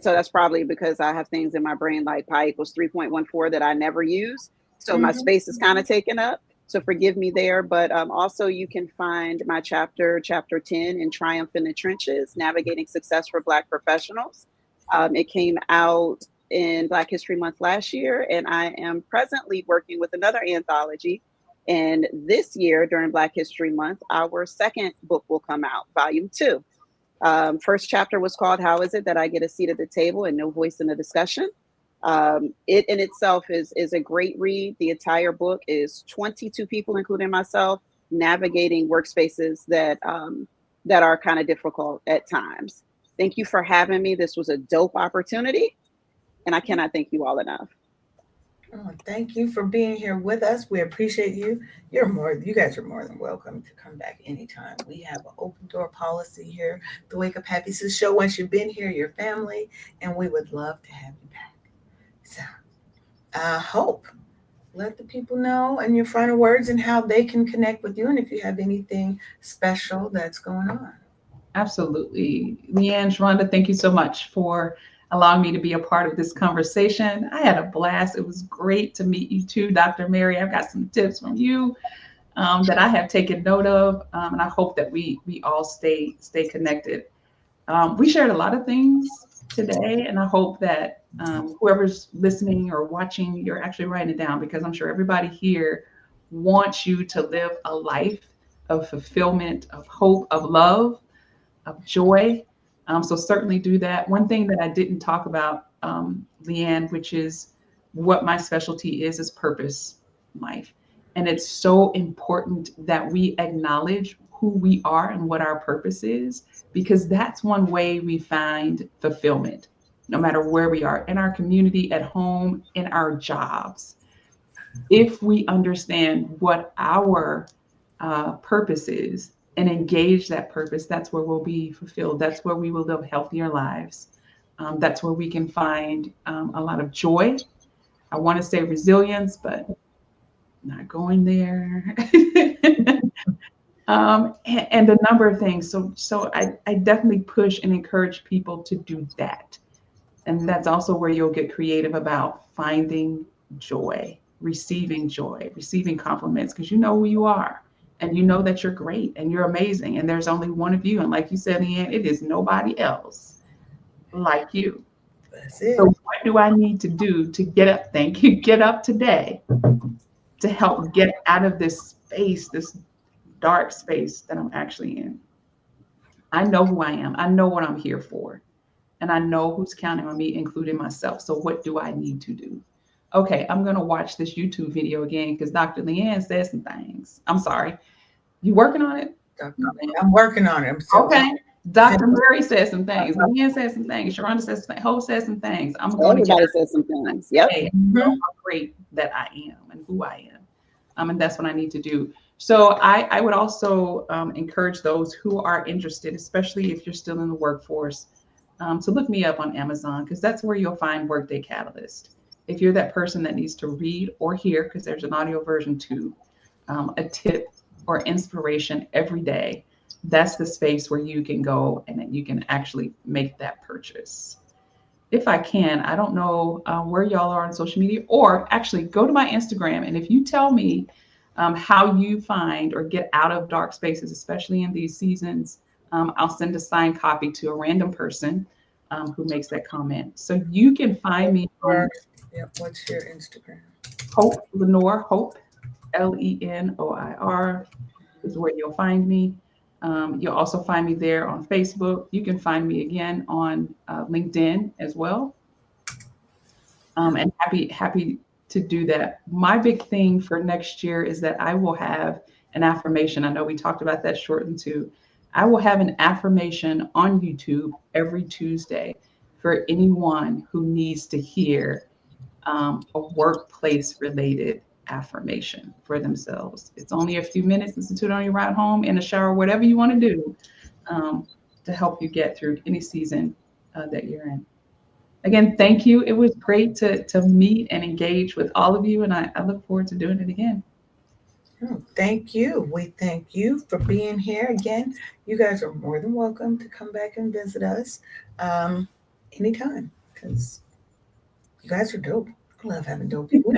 so that's probably because I have things in my brain like pi equals 3.14 that I never use. So my space is kind of taken up. So forgive me there. But also you can find my chapter 10 in Triumph in the Trenches, Navigating Success for Black Professionals. It came out in Black History Month last year, and I am presently working with another anthology. And this year during Black History Month, our second book will come out, volume 2. First chapter was called How Is It That I Get a Seat at the Table and No Voice in the Discussion? It in itself is a great read. The entire book is 22 people, including myself, navigating workspaces that are kind of difficult at times. Thank you for having me. This was a dope opportunity, and I cannot thank you all enough. Oh, thank you for being here with us. We appreciate you. You guys are more than welcome to come back anytime. We have an open door policy here, the Wake Up Happy Sis Show. Once you've been here, your family, and we would love to have you back. So, Hope, let the people know and your final words and how they can connect with you, and if you have anything special that's going on. Absolutely. Leanne, Sharonda, thank you so much for allowing me to be a part of this conversation. I had a blast. It was great to meet you too, Dr. Mary. I've got some tips from you that I have taken note of, and I hope that we all stay connected. We shared a lot of things today, and I hope that whoever's listening or watching, you're actually writing it down, because I'm sure everybody here wants you to live a life of fulfillment, of hope, of love, of joy. So certainly do that. One thing that I didn't talk about, Leanne, which is what my specialty is purpose life. And it's so important that we acknowledge who we are and what our purpose is, because that's one way we find fulfillment, no matter where we are, in our community, at home, in our jobs. If we understand what our purpose is, and engage that purpose, that's where we'll be fulfilled. That's where we will live healthier lives. That's where we can find a lot of joy. I want to say resilience, but not going there. And a number of things. So I definitely push and encourage people to do that. And that's also where you'll get creative about finding joy, receiving compliments, because you know who you are. And you know that you're great and you're amazing. And there's only one of you. And like you said, Leanne, it is nobody else like you. That's it. So what do I need to do to get up? Thank you. Get up today to help get out of this space, this dark space that I'm actually in. I know who I am. I know what I'm here for. and I know who's counting on me, including myself. So what do I need to do? Okay, I'm going to watch this YouTube video again because Dr. Leanne said some things. I'm sorry. You working on it? I'm working on it. Okay. Dr. Murray said some things. Leanne said some things. Sharonda said some things. Hope said some things. I'm going Everybody said some things. Yep. Hey, know how great that I am and who I am. And that's what I need to do. So I would also encourage those who are interested, especially if you're still in the workforce, to look me up on Amazon, because that's where you'll find Workday Catalyst. If you're that person that needs to read or hear, because there's an audio version too, a tip or inspiration every day, that's the space where you can go and then you can actually make that purchase. If I can, I don't know where y'all are on social media, or actually go to my Instagram. And if you tell me how you find or get out of dark spaces, especially in these seasons, I'll send a signed copy to a random person who makes that comment. So you can find me on what's your Instagram? Hope LeNoir, Hope, LENOIR is where you'll find me. You'll also find me there on Facebook. You can find me again on LinkedIn as well. And happy to do that. My big thing for next year is that I will have an affirmation. I know we talked about that shortened too. I will have an affirmation on YouTube every Tuesday for anyone who needs to hear a workplace related affirmation for themselves. It's only a few minutes. Listen to it on your ride home, in the shower, whatever you want to do to help you get through any season that you're in. Again, thank you. It was great to meet and engage with all of you, and I look forward to doing it again. Thank you. We thank you for being here again. You guys are more than welcome to come back and visit us anytime, because you guys are dope. I love having dope people.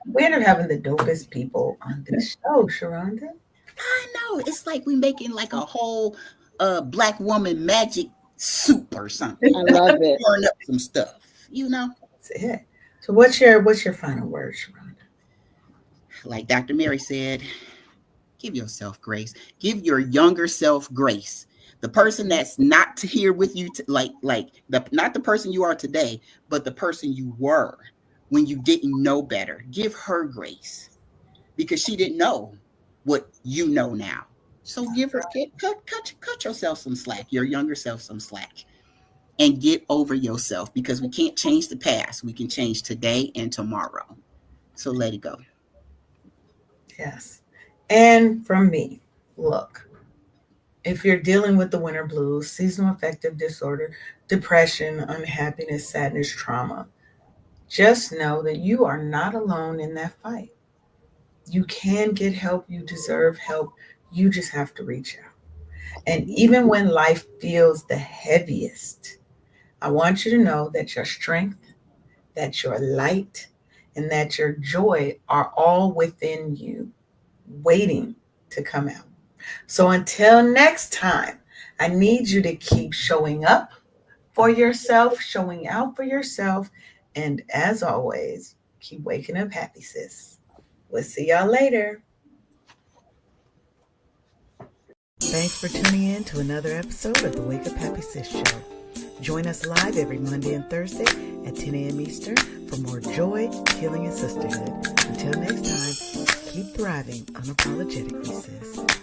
We end up having the dopest people on this show, Sharonda. I know. It's like we making like a whole black woman magic soup or something. I love it. Pouring up some stuff, you know. That's it. So what's your final word, Sharonda? Like Dr. Mary said, give yourself grace. Give your younger self grace. The person that's not here with you, not the person you are today, but the person you were when you didn't know better. Give her grace, because she didn't know what you know now. So give her, cut yourself some slack, your younger self some slack, and get over yourself, because we can't change the past. We can change today and tomorrow. So let it go. Yes. And from me, look, if you're dealing with the winter blues, seasonal affective disorder, depression, unhappiness, sadness, trauma, just know that you are not alone in that fight. You can get help. You deserve help. You just have to reach out. And even when life feels the heaviest, I want you to know that your strength, that your light, and that your joy are all within you, waiting to come out. So until next time, I need you to keep showing up for yourself, showing out for yourself, and as always, keep waking up happy, sis. We'll see y'all later. Thanks for tuning in to another episode of the Wake Up Happy Sis Show. Join us live every Monday and Thursday at 10 a.m. Eastern for more joy, healing, and sisterhood. Until next time, keep thriving unapologetically, sis.